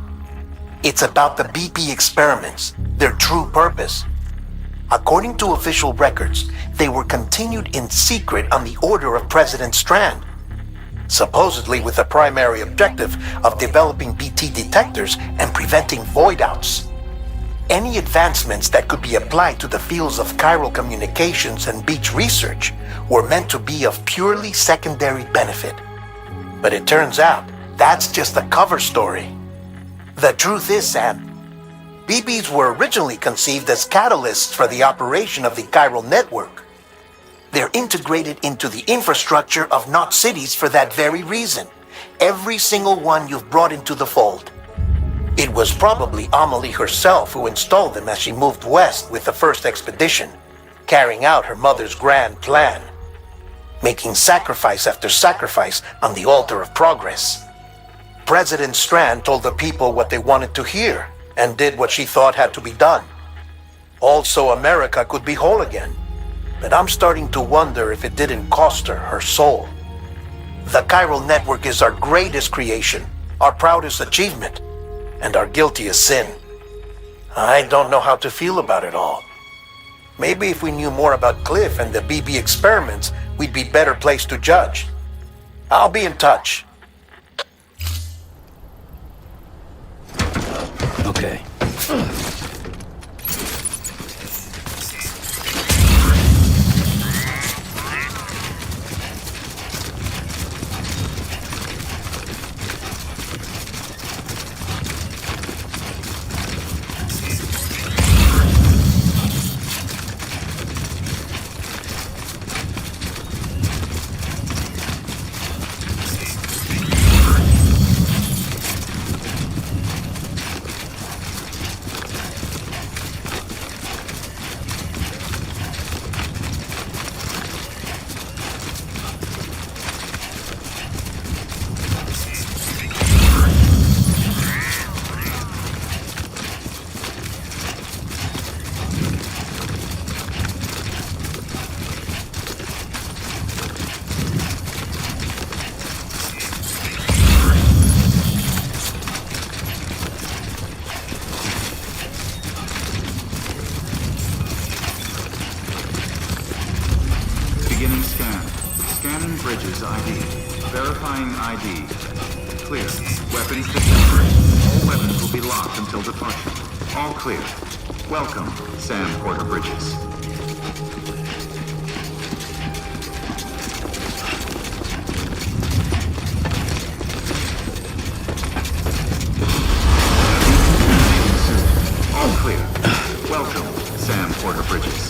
It's about the BP experiments, their true purpose. According to official records, they were continued in secret on the order of President Strand, supposedly with the primary objective of developing BT detectors and preventing void-outs. Any advancements that could be applied to the fields of chiral communications and beach research were meant to be of purely secondary benefit. But it turns out, that's just a cover story. The truth is, Sam, BBs were originally conceived as catalysts for the operation of the chiral network. They're integrated into the infrastructure of Knot cities for that very reason. Every single one you've brought into the fold. It was probably Amelie herself who installed them as she moved west with the first expedition, carrying out her mother's grand plan, making sacrifice after sacrifice on the altar of progress. President Strand told the people what they wanted to hear, and did what she thought had to be done. Also, America could be whole again. But I'm starting to wonder if it didn't cost her soul. The chiral network is our greatest creation, our proudest achievement, and our guiltiest sin. I don't know how to feel about it all. Maybe if we knew more about Cliff and the BB experiments, we'd be better placed to judge. I'll be in touch. Okay. Beginning scan. Scanning bridges ID. Verifying ID. Clear. Weapons detected. All weapons will be locked until departure. All clear. Welcome, Sam Porter Bridges. All clear. Welcome, Sam Porter Bridges.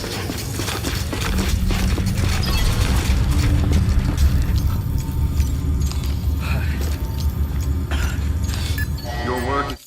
Your work is...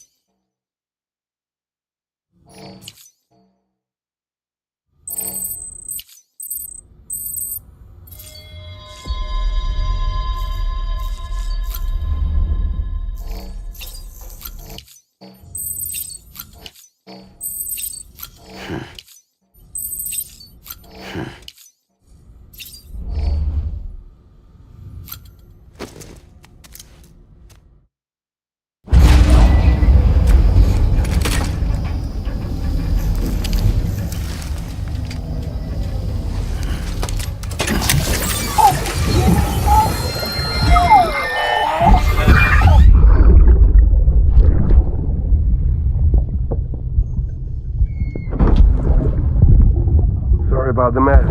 Sorry about the mess.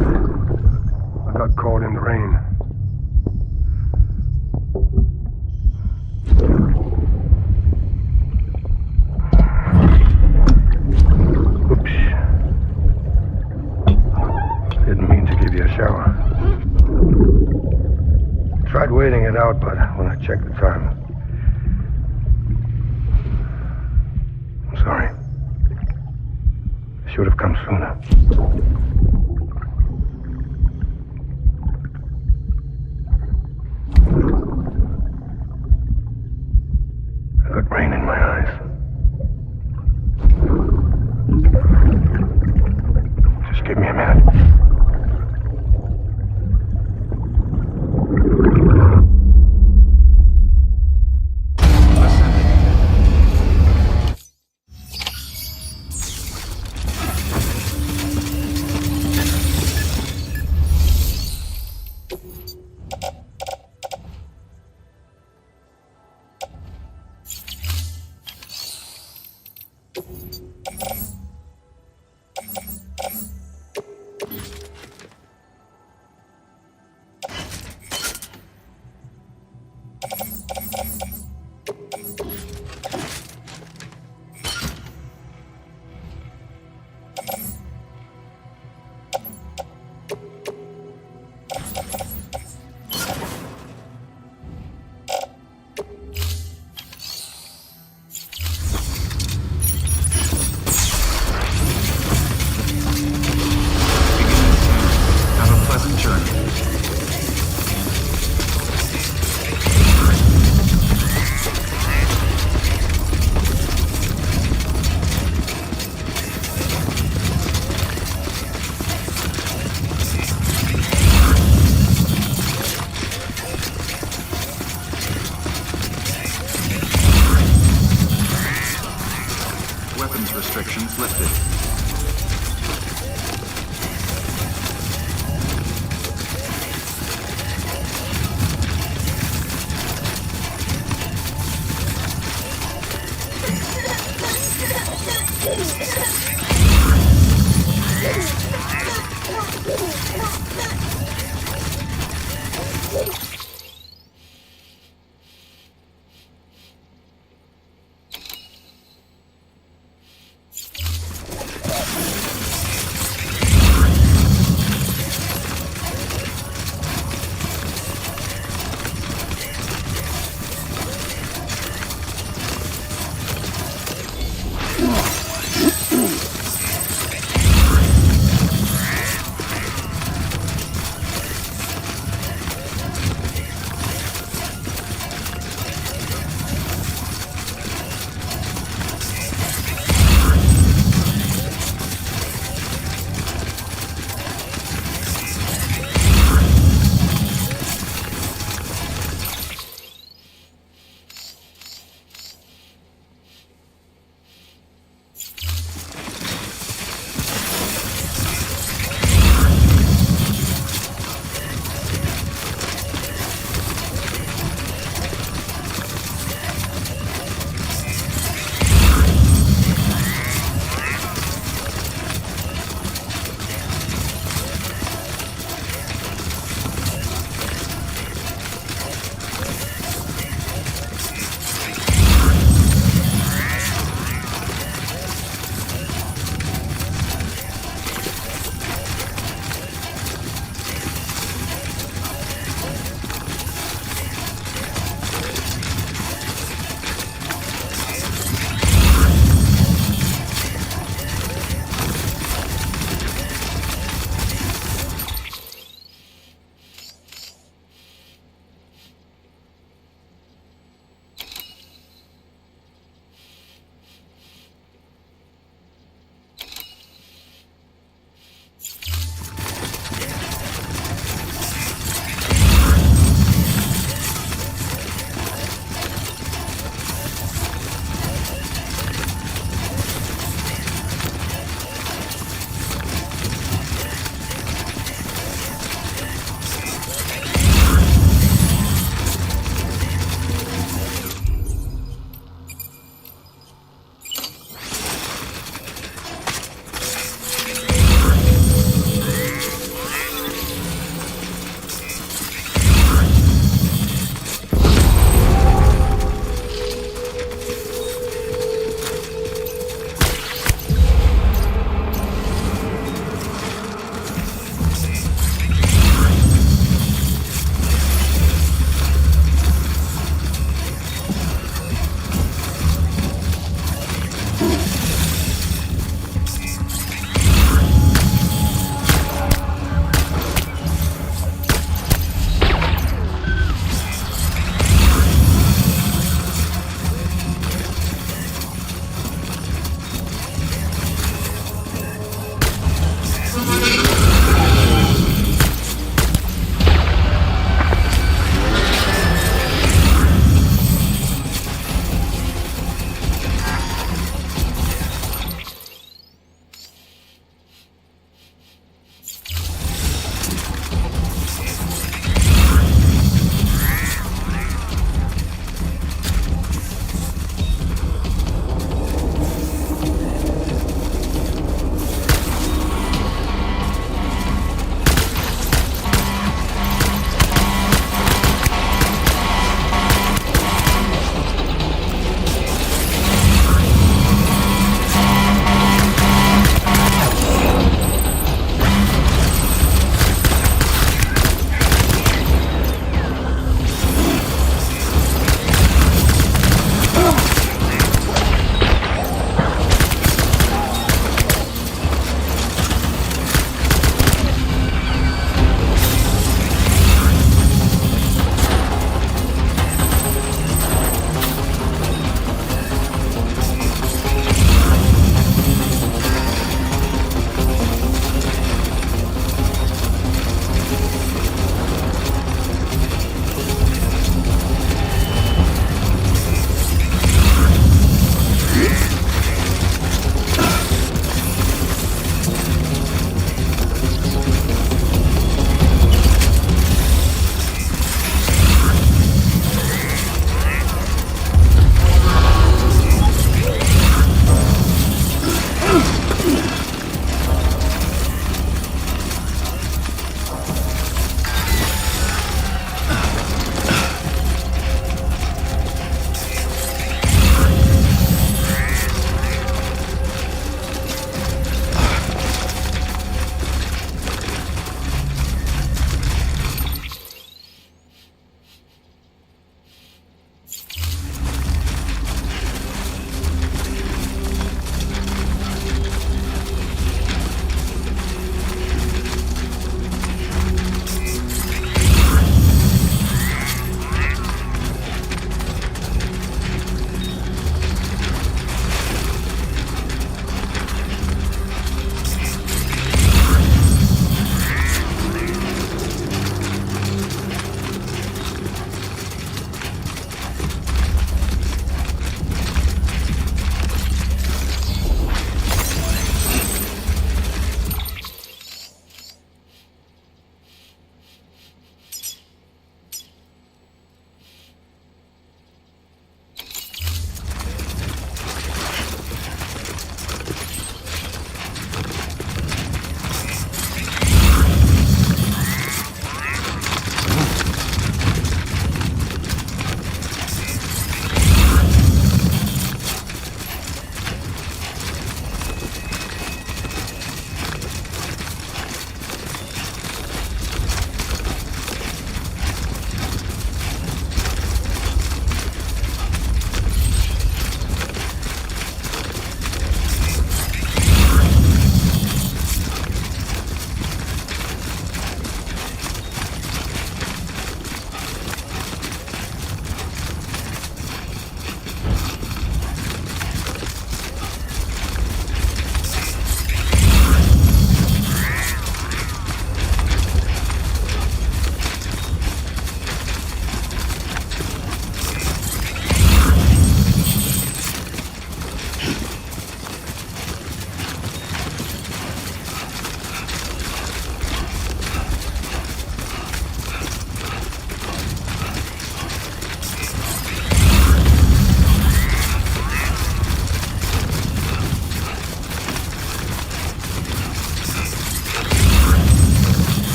I got caught in the rain. Oops. Didn't mean to give you a shower. Tried waiting it out, but when I checked the time... I'm sorry. I should have come sooner. I got rain in my eyes. Just give me a minute.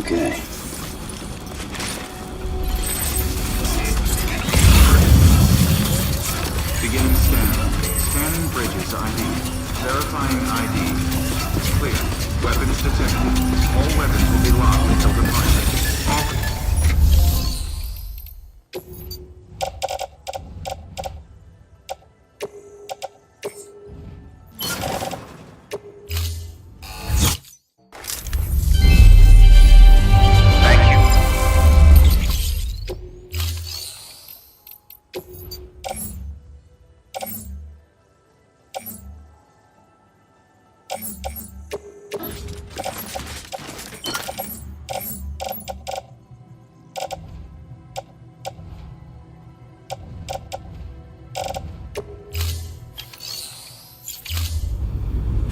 Okay. Beginning scan. Scanning bridges ID. Verifying ID. Clear. Weapons detected. All weapons will be locked until departure. All...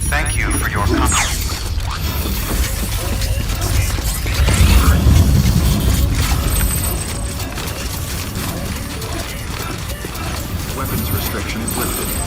Thank you for your contribution. Weapons restrictions lifted.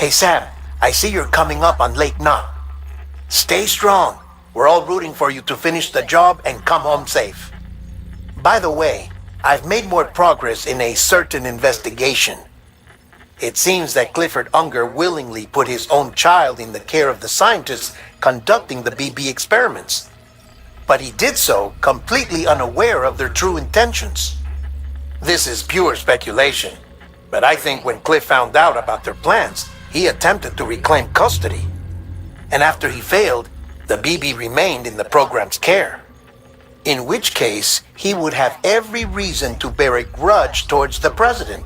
Hey Sam, I see you're coming up on Lake Knot. Stay strong. We're all rooting for you to finish the job and come home safe. By the way, I've made more progress in a certain investigation. It seems that Clifford Unger willingly put his own child in the care of the scientists conducting the BB experiments. But he did so completely unaware of their true intentions. This is pure speculation, but I think when Cliff found out about their plans, he attempted to reclaim custody. And after he failed, the BB remained in the program's care. In which case, he would have every reason to bear a grudge towards the president,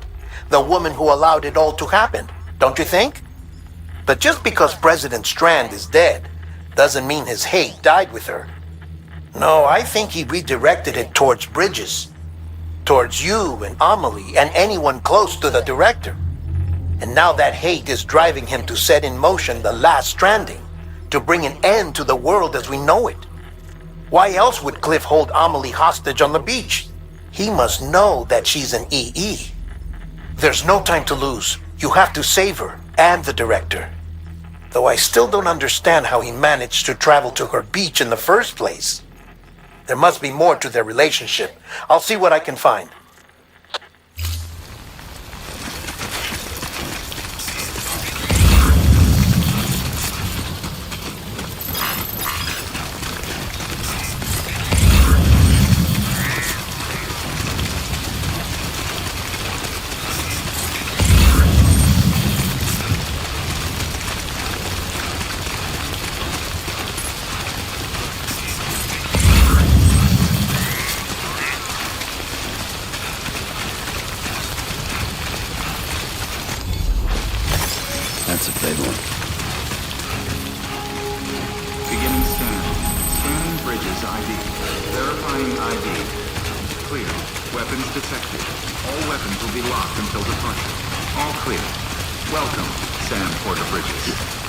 the woman who allowed it all to happen, don't you think? But just because President Strand is dead, doesn't mean his hate died with her. No, I think he redirected it towards Bridges. Towards you and Amelie and anyone close to the director. And now that hate is driving him to set in motion the last Stranding, to bring an end to the world as we know it. Why else would Cliff hold Amelie hostage on the beach? He must know that she's an EE. There's no time to lose. You have to save her and the director. Though I still don't understand how he managed to travel to her beach in the first place. There must be more to their relationship. I'll see what I can find. That's a big one. Beginning scan. Scanning Bridges ID. Verifying ID. Clear. Weapons detected. All weapons will be locked until departure. All clear. Welcome, Sam Porter Bridges.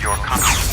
your compliments.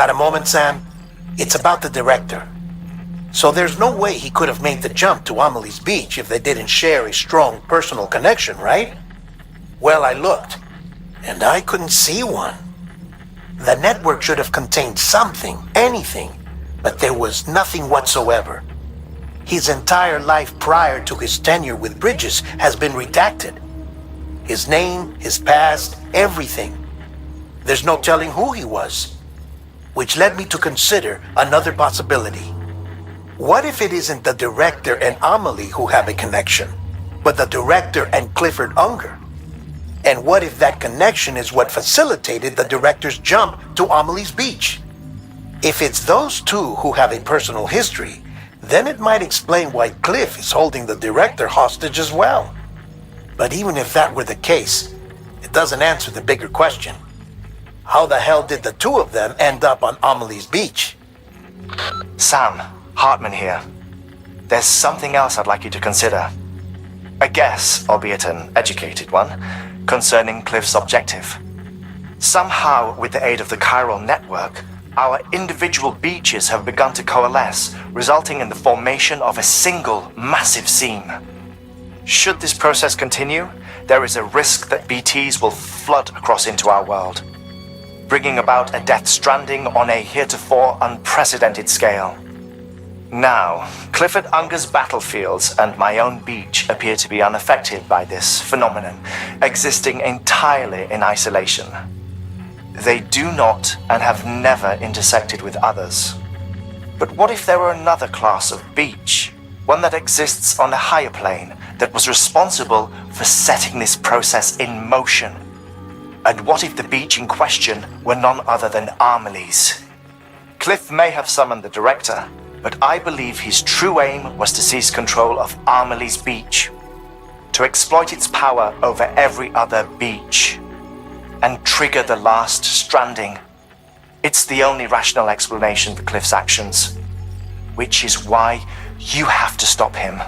Got a moment, Sam? It's about the director. So there's no way he could have made the jump to Amelie's Beach if they didn't share a strong personal connection, right? Well, I looked, and I couldn't see one. The network should have contained something, anything, but there was nothing whatsoever. His entire life prior to his tenure with Bridges has been redacted. His name, his past, everything. There's no telling who he was. Which led me to consider another possibility. What if it isn't the director and Amelie who have a connection, but the director and Clifford Unger? And what if that connection is what facilitated the director's jump to Amelie's Beach? If it's those two who have a personal history, then it might explain why Cliff is holding the director hostage as well. But even if that were the case, it doesn't answer the bigger question. How the hell did the two of them end up on Amelie's Beach? Sam, Hartman here. There's something else I'd like you to consider. A guess, albeit an educated one, concerning Cliff's objective. Somehow, with the aid of the chiral network, our individual beaches have begun to coalesce, resulting in the formation of a single massive seam. Should this process continue, there is a risk that BTs will flood across into our world, bringing about a death stranding on a heretofore unprecedented scale. Now, Clifford Unger's battlefields and my own beach appear to be unaffected by this phenomenon, existing entirely in isolation. They do not and have never intersected with others. But what if there were another class of beach, one that exists on a higher plane, that was responsible for setting this process in motion? And what if the beach in question were none other than Amelie's? Cliff may have summoned the director, but I believe his true aim was to seize control of Amelie's Beach, to exploit its power over every other beach, and trigger the last stranding. It's the only rational explanation for Cliff's actions, which is why you have to stop him.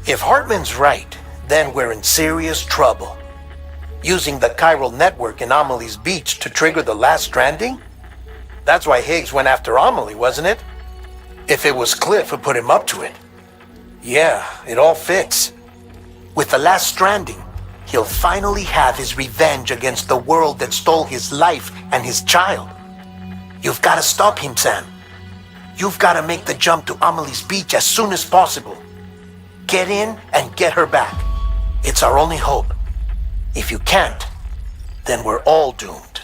If Hartman's right, then we're in serious trouble. Using the chiral network in Amelie's Beach to trigger the last stranding? That's why Higgs went after Amelie, wasn't it? If it was Cliff who put him up to it. Yeah, it all fits. With the last stranding, he'll finally have his revenge against the world that stole his life and his child. You've got to stop him, Sam. You've got to make the jump to Amelie's Beach as soon as possible. Get in and get her back. It's our only hope. If you can't, then we're all doomed.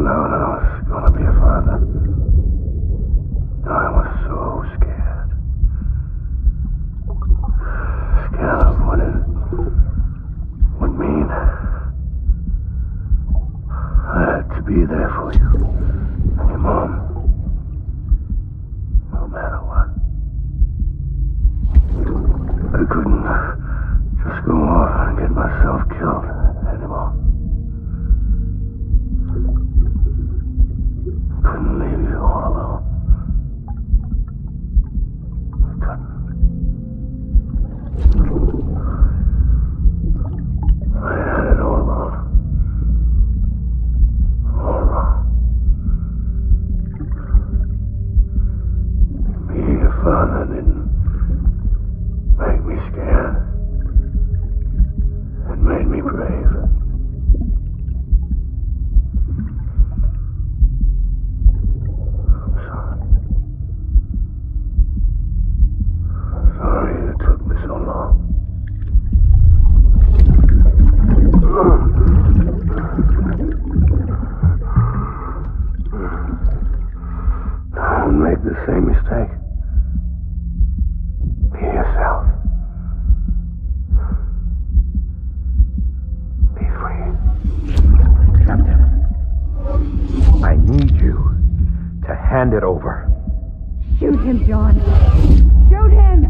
known I was gonna be a father, I was so scared. Scared of what it would mean. I had to be there for you and your mom, no matter what. I couldn't just go off and get myself killed anymore. Couldn't leave you all alone. I couldn't. I had it all wrong. All wrong. Being a father didn't make me scared. It made me brave. I'm sorry. Sorry it took me so long. Don't make the same mistake. Be yourself. Be free. Captain, I need you to hand it over. Shoot him, John. Shoot him!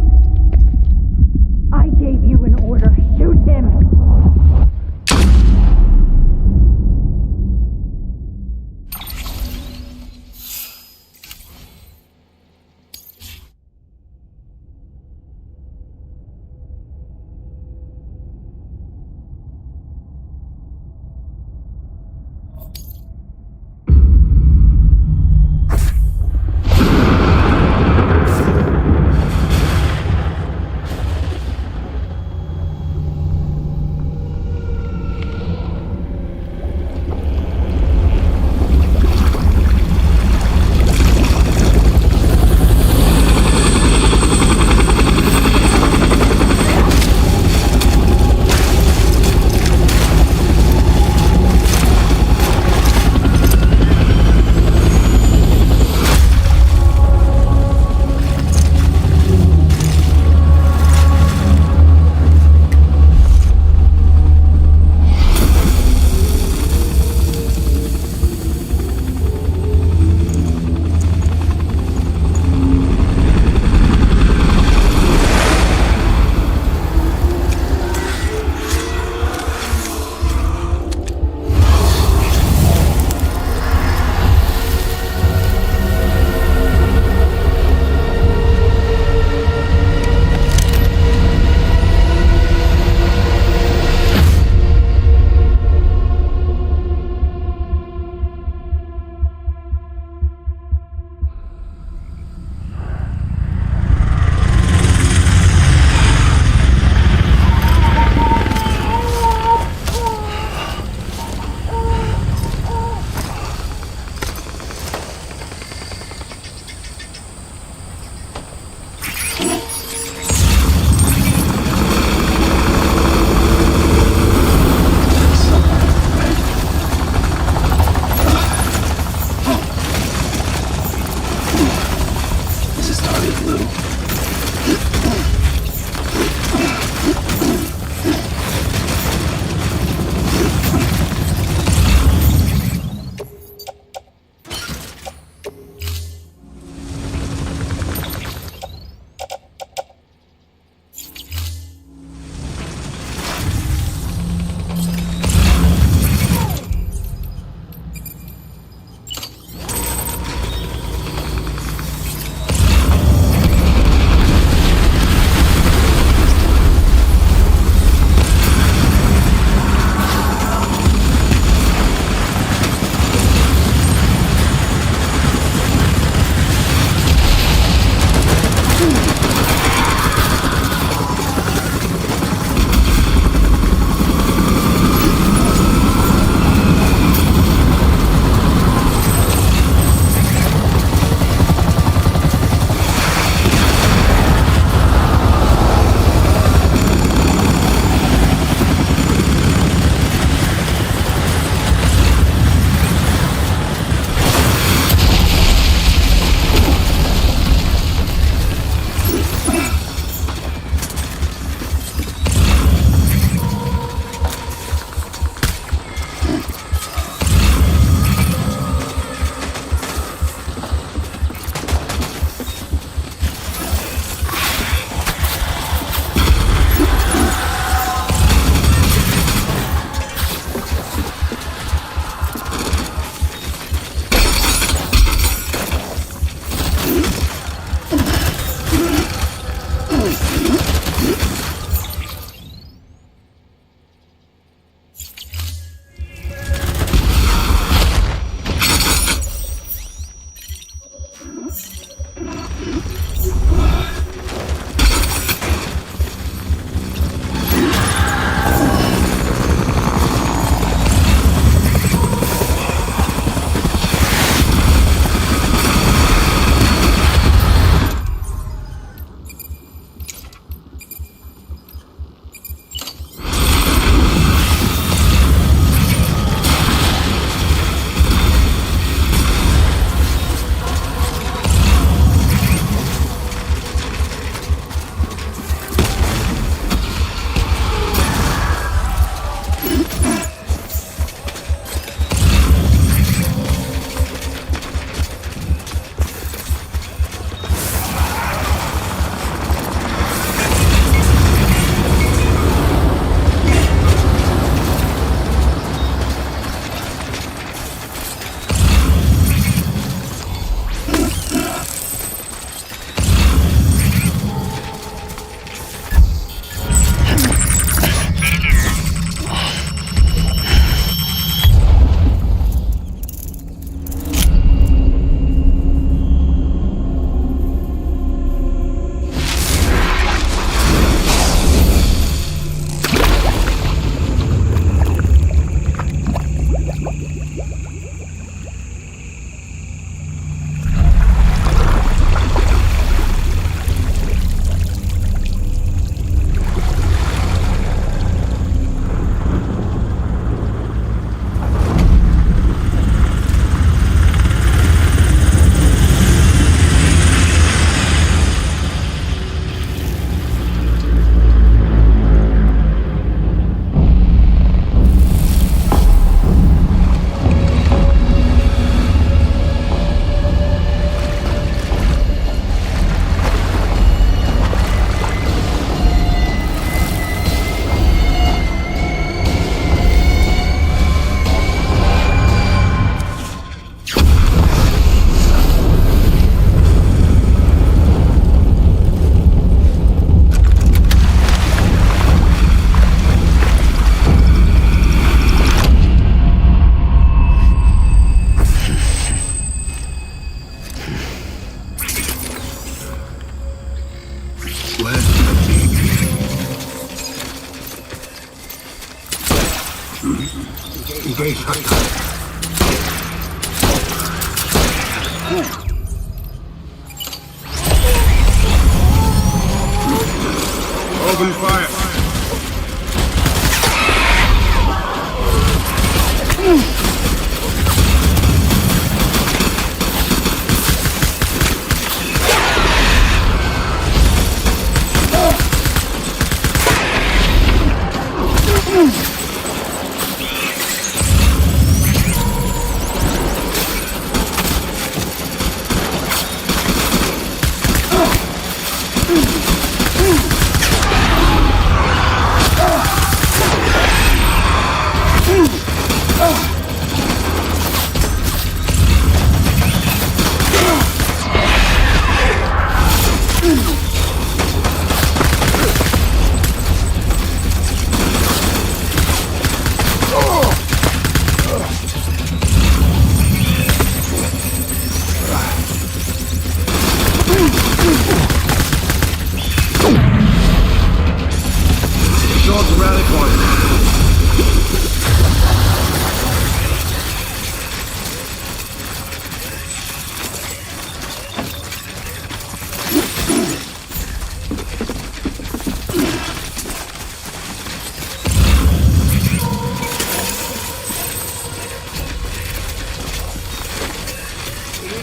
I gave you an order. Shoot him! Open fire.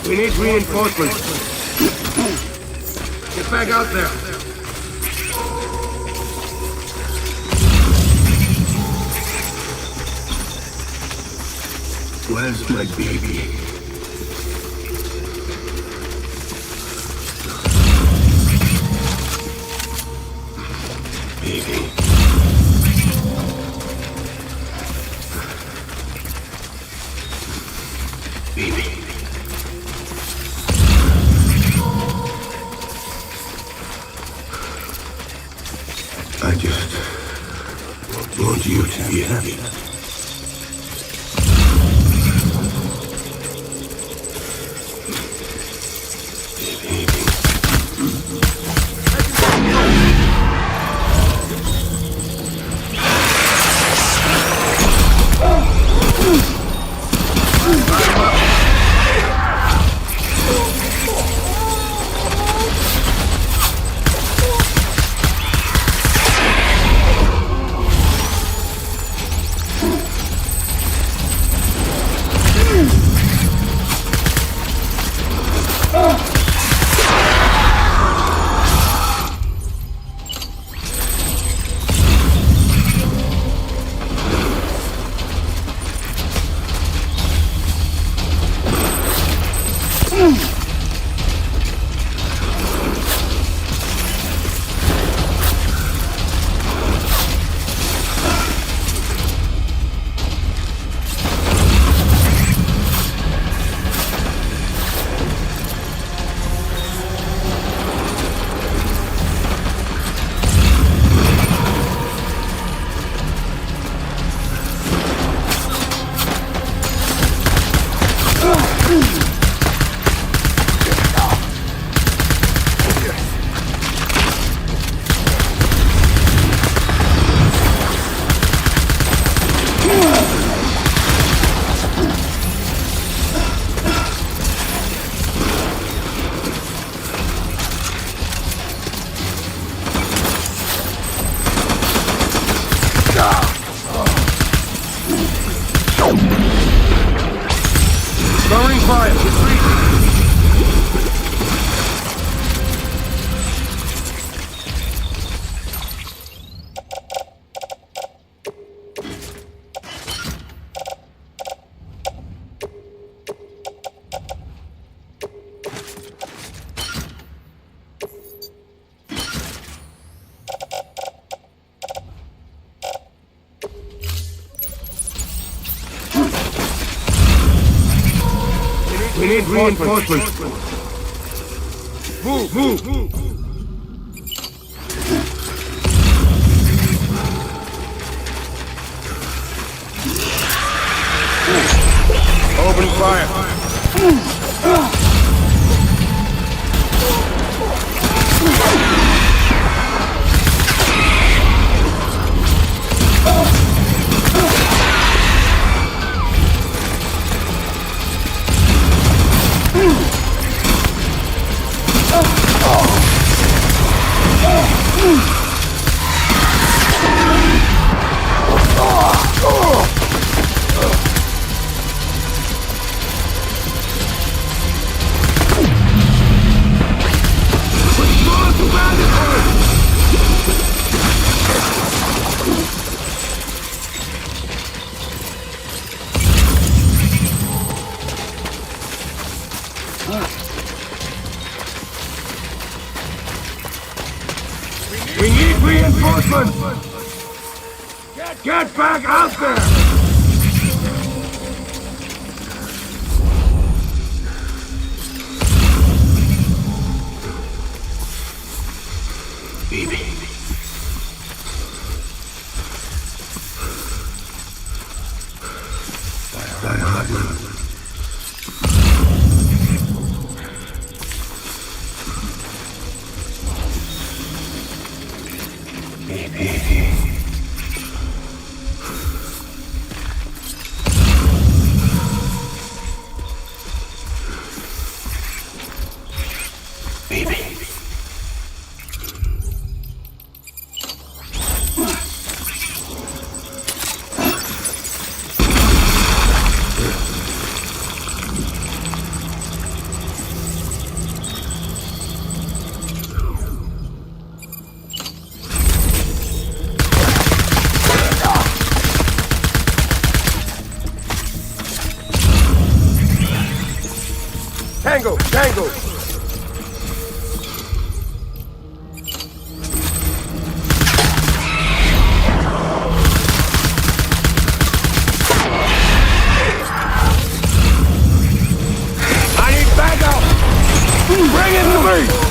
We need reinforcements. Get back out there. Where's my baby? Baby. Baby. I just want you to be happy. Throwing fire! Retreat! We need reinforcements. Move, move, move. Open fire. We need reinforcements! Get back out there! Baby. Die hard. Baby. Tango! Tango! I need backup! Bring it to me!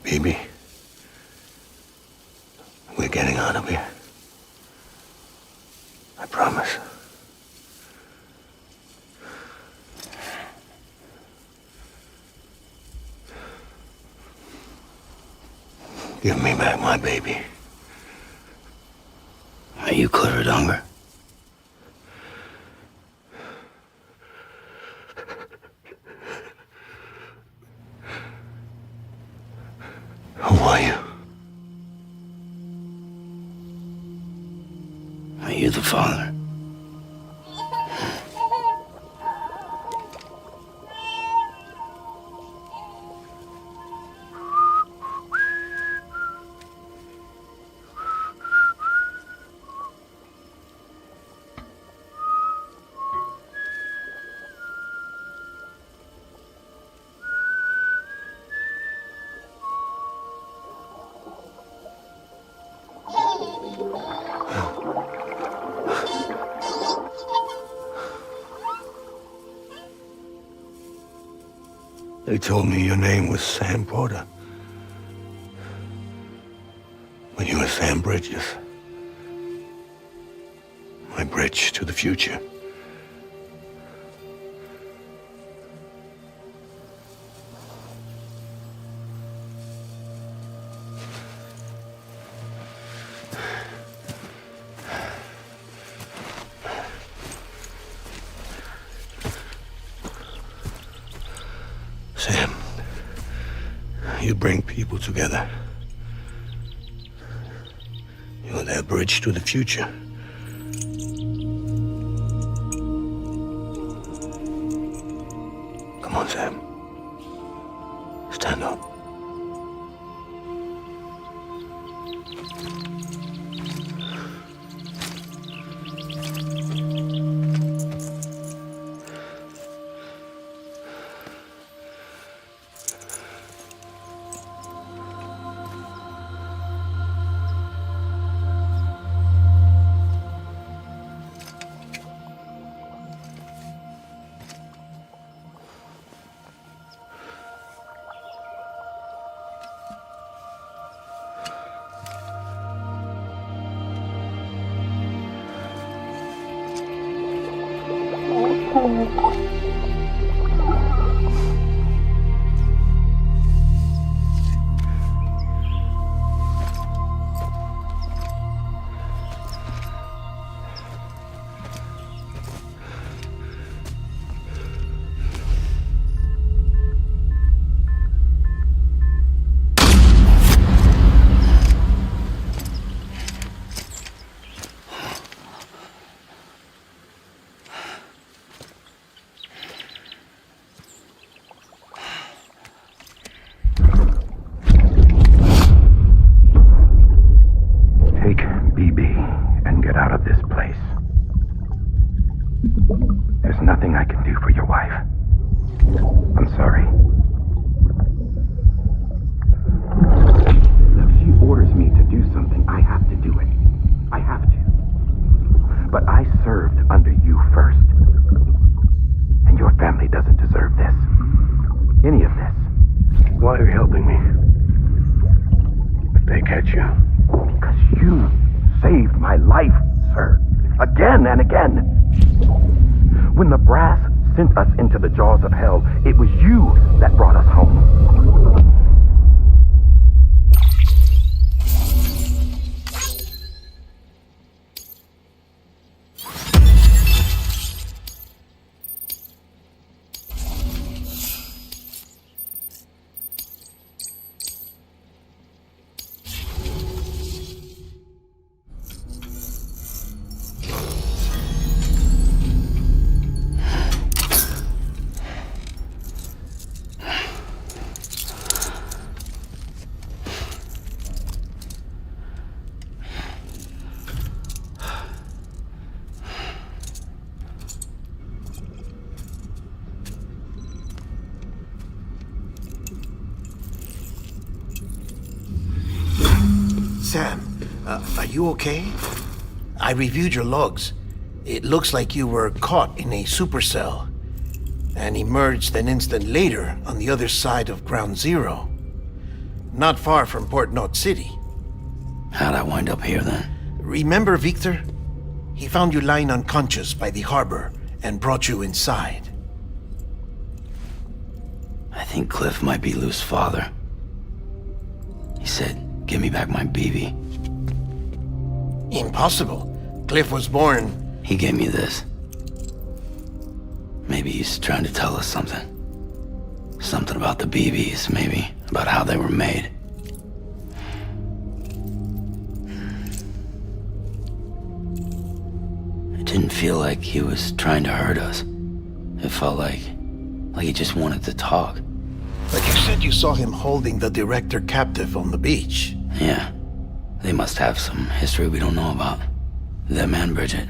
Baby, we're getting out of here. I promise. Give me back my baby. Are you clear, Donger? Who are you? Are you the father? They told me your name was Sam Porter. But you were Sam Bridges. My bridge to the future. Sam, you bring people together. You're their bridge to the future. Come on, Sam. Stand up. are you helping me? If they catch you. Because you saved my life, sir. Again and again. When the brass sent us into the jaws of hell, it was you that brought us home. Sam, are you okay? I reviewed your logs. It looks like you were caught in a supercell and emerged an instant later on the other side of Ground Zero. Not far from Port Knot City. How'd I wind up here then? Remember Victor? He found you lying unconscious by the harbor and brought you inside. I think Cliff might be Lou's father. He said, "Give me back my BB." Impossible. Cliff was born... He gave me this. Maybe he's trying to tell us something. Something about the BBs, maybe. About how they were made. It didn't feel like he was trying to hurt us. It felt like he just wanted to talk. But you said you saw him holding the director captive on the beach. Yeah. They must have some history we don't know about. Them and Bridget.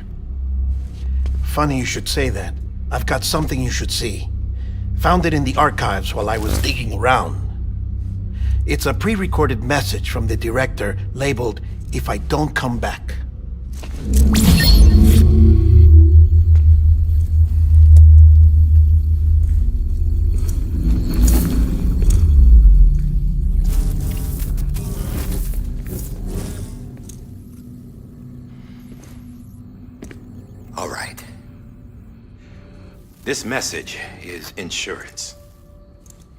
Funny you should say that. I've got something you should see. Found it in the archives while I was digging around. It's a pre-recorded message from the director labeled, "If I don't come back." All right. This message is insurance,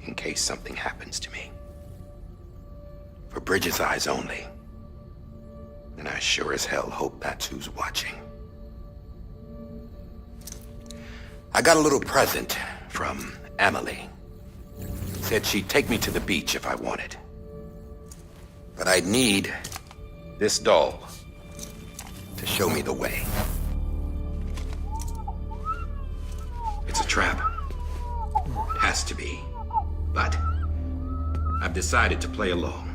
in case something happens to me. For Bridget's eyes only. And I sure as hell hope that's who's watching. I got a little present from Emily. Said she'd take me to the beach if I wanted. But I'd need this doll to show me the way. It's a trap. Has to be. But I've decided to play along.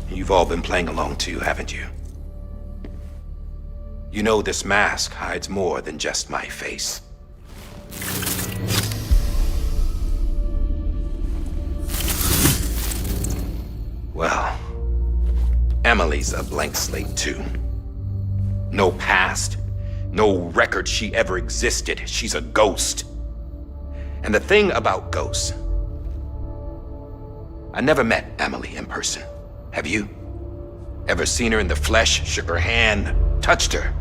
You've all been playing along too, haven't you? You know this mask hides more than just my face. Well, Emily's a blank slate too. No past. No record she ever existed. She's a ghost. And the thing about ghosts, I never met Emily in person. Have you? Ever seen her in the flesh, shook her hand, touched her?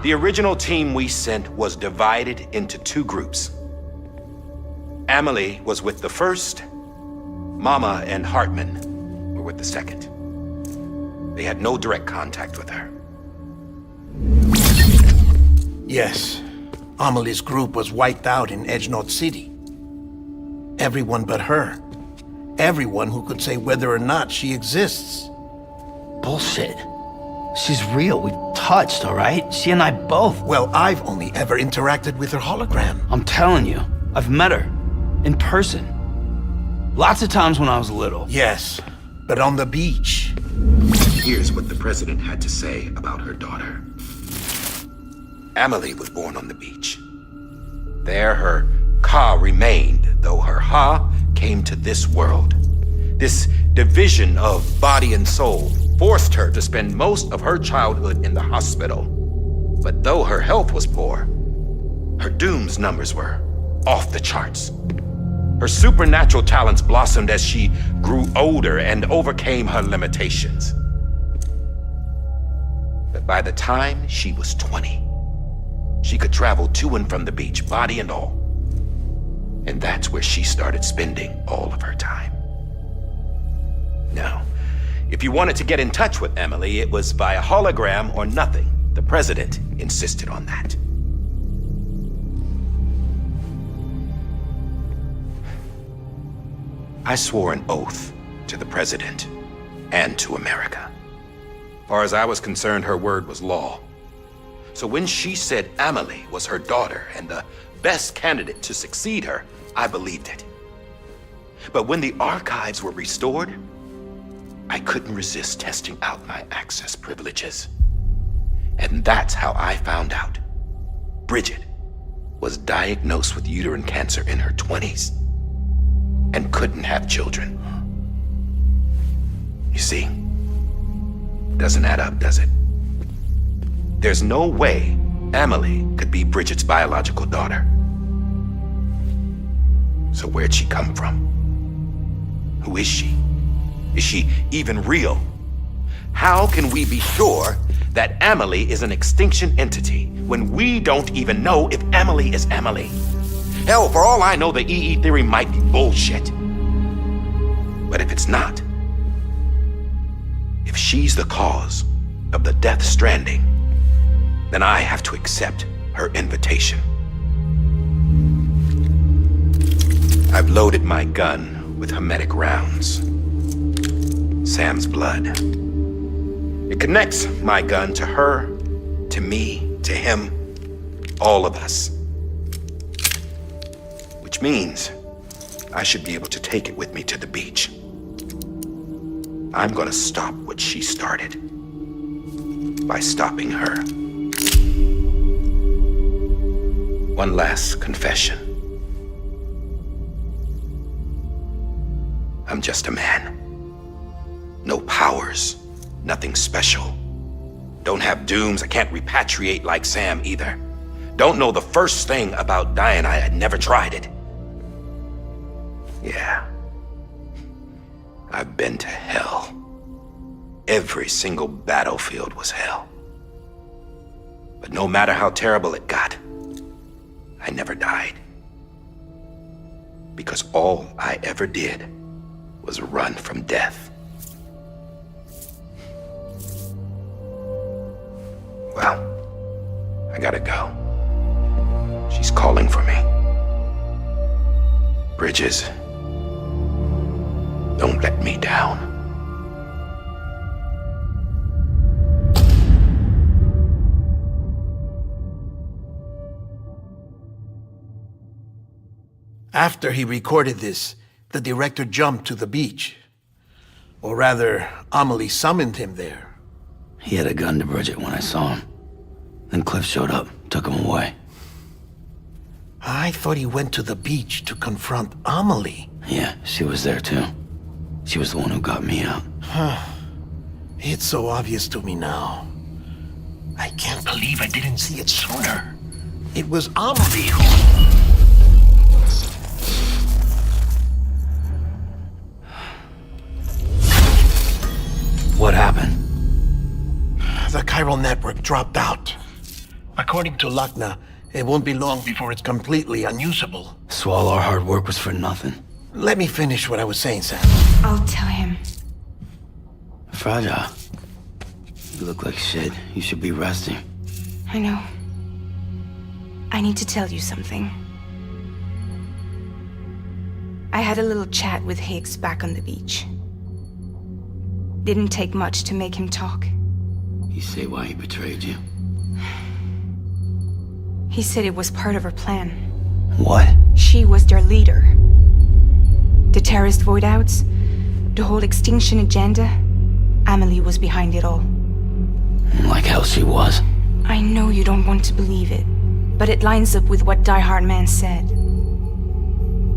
The original team we sent was divided into two groups. Emily was with the first. Mama and Hartman were with the second. They had no direct contact with her. Yes. Amelie's group was wiped out in Edge Knot City. Everyone but her. Everyone who could say whether or not she exists. Bullshit. She's real. We've touched, all right? She and I both. Well, I've only ever interacted with her hologram. I'm telling you, I've met her. In person. Lots of times when I was little. Yes, but on the beach. Here's what the president had to say about her daughter. Emily was born on the beach. There her Ka remained, though her Ha came to this world. This division of body and soul forced her to spend most of her childhood in the hospital. But though her health was poor, Her Doom's numbers were off the charts. Her supernatural talents blossomed as she grew older and overcame her limitations. But by the time she was 20, she could travel to and from the beach, body and all. And that's where she started spending all of her time. Now, if you wanted to get in touch with Emily, it was via hologram or nothing. The president insisted on that. I swore an oath to the president and to America. As far as I was concerned, her word was law. So when she said Emily was her daughter and the best candidate to succeed her, I believed it. But when the archives were restored, I couldn't resist testing out my access privileges. And that's how I found out Bridget was diagnosed with uterine cancer in her 20s and couldn't have children. You see, doesn't add up, does it? There's no way Emily could be Bridget's biological daughter. So where'd she come from? Who is she? Is she even real? How can we be sure that Emily is an extinction entity when we don't even know if Emily is Emily? Hell, for all I know, the EE theory might be bullshit. But if it's not, if she's the cause of the death stranding, then I have to accept her invitation. I've loaded my gun with hermetic rounds. Sam's blood. It connects my gun to her, to me, to him, all of us. Which means I should be able to take it with me to the beach. I'm gonna stop what she started by stopping her. One last confession. I'm just a man. No powers, nothing special. Don't have dooms, I can't repatriate like Sam either. Don't know the first thing about dying, I had never tried it. Yeah. I've been to hell. Every single battlefield was hell. But no matter how terrible it got, I never died. Because all I ever did was run from death. Well, I gotta go. She's calling for me. Bridges, don't let me down. After he recorded this, the director jumped to the beach. Or rather, Amelie summoned him there. He had a gun to Bridget when I saw him. Then Cliff showed up, took him away. I thought he went to the beach to confront Amelie. Yeah, she was there too. She was the one who got me out. It's so obvious to me now. I can't believe I didn't see it sooner. It was Amelie who... What happened? The chiral network dropped out. According to Lakna, it won't be long before it's completely unusable. So all our hard work was for nothing. Let me finish what I was saying, Sam. I'll tell him. Fragile. You look like shit. You should be resting. I know. I need to tell you something. I had a little chat with Higgs back on the beach. Didn't take much to make him talk. You say why he betrayed you? He said it was part of her plan. What? She was their leader. The terrorist voidouts, the whole extinction agenda, Amelie was behind it all. Like hell she was. I know you don't want to believe it, but it lines up with what Die Hard Man said.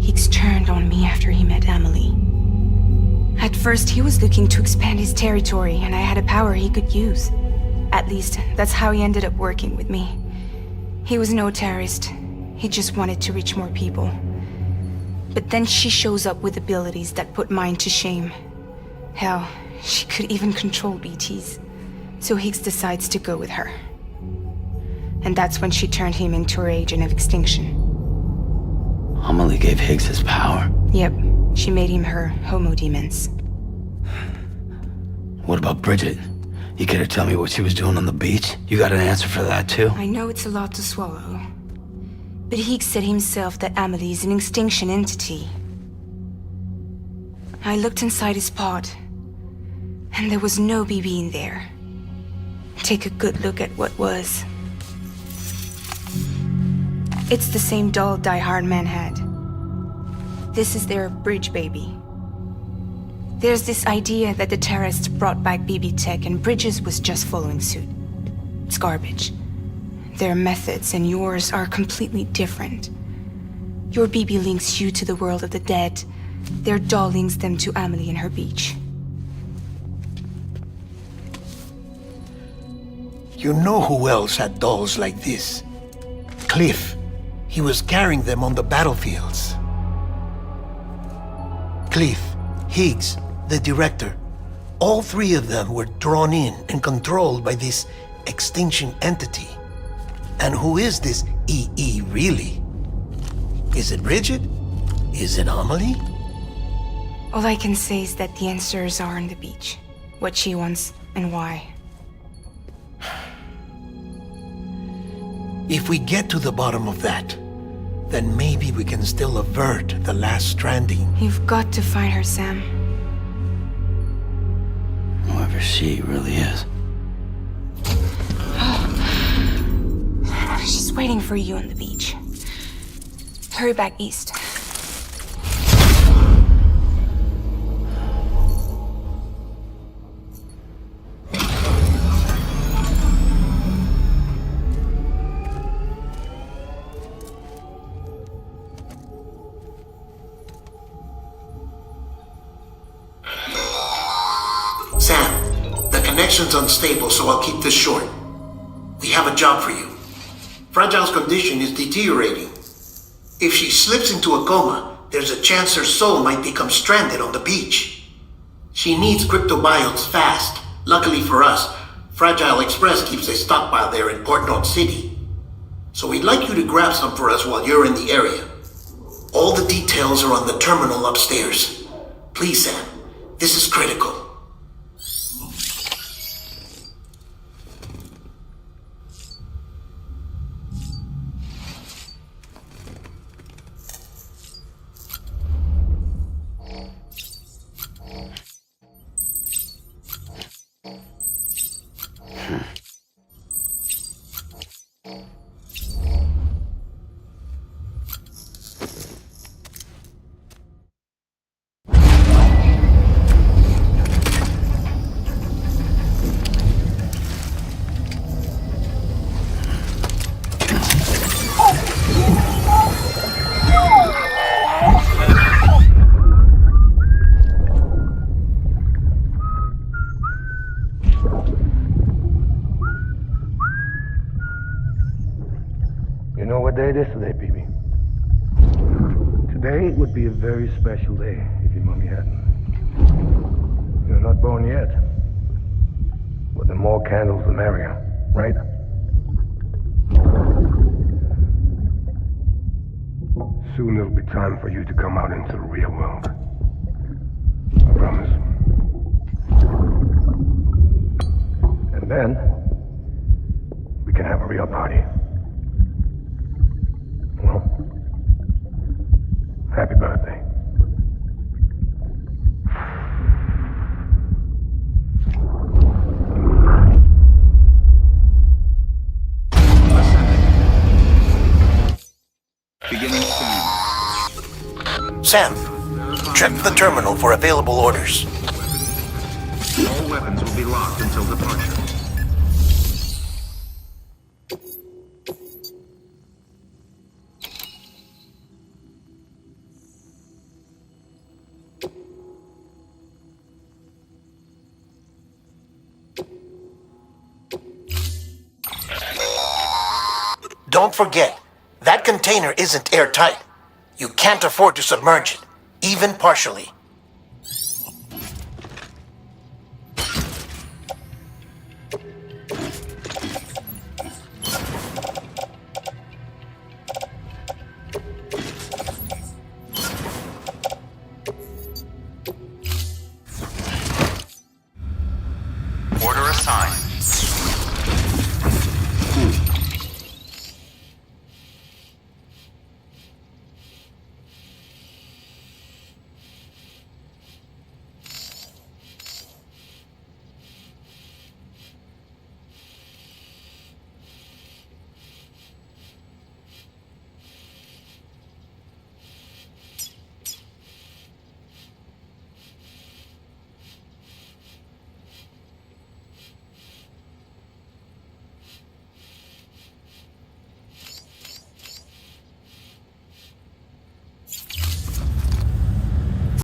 Higgs turned on me after he met Amelie. At first, he was looking to expand his territory, and I had a power he could use. At least, that's how he ended up working with me. He was no terrorist. He just wanted to reach more people. But then she shows up with abilities that put mine to shame. Hell, she could even control BTs. So Higgs decides to go with her. And that's when she turned him into her agent of extinction. Amelie gave Higgs his power? Yep, she made him her homo demons. What about Bridget? You care to tell me what she was doing on the beach? You got an answer for that too? I know it's a lot to swallow. But Higgs said himself that Amelie is an extinction entity. I looked inside his pod, and there was no BB in there. Take a good look at what was. It's the same doll Die Hard Man had. This is their bridge baby. There's this idea that the terrorists brought back BB tech and Bridges was just following suit. It's garbage. Their methods and yours are completely different. Your BB links you to the world of the dead. Their doll links them to Amelie and her beach. You know who else had dolls like this? Cliff. He was carrying them on the battlefields. Cliff, Higgs, the director. All three of them were drawn in and controlled by this extinction entity. And who is this EE really? Is it Bridget? Is it Amelie? All I can say is that the answers are on the beach. What she wants and why. If we get to the bottom of that, then maybe we can still avert the last stranding. You've got to find her, Sam. Whoever she really is. She's waiting for you on the beach. Hurry back east. Sam, the connection's unstable, so I'll keep this short. We have a job for you. Fragile's condition is deteriorating. If she slips into a coma, there's a chance her soul might become stranded on the beach. She needs cryptobiotes fast. Luckily for us, Fragile Express keeps a stockpile there in Port North City. So we'd like you to grab some for us while you're in the area. All the details are on the terminal upstairs. Please, Sam, this is critical. You know what day it is today, BB? Today would be a very special day if your mommy hadn't. You're not born yet. But the more candles, the merrier, right? Soon it'll be time for you to come out into the real world. I promise. And then, we can have a real party. Well, happy birthday. Beginning soon. Sam, check the terminal for available orders. All weapons will be locked until departure. Don't forget, That container isn't airtight. You can't afford to submerge it, even partially.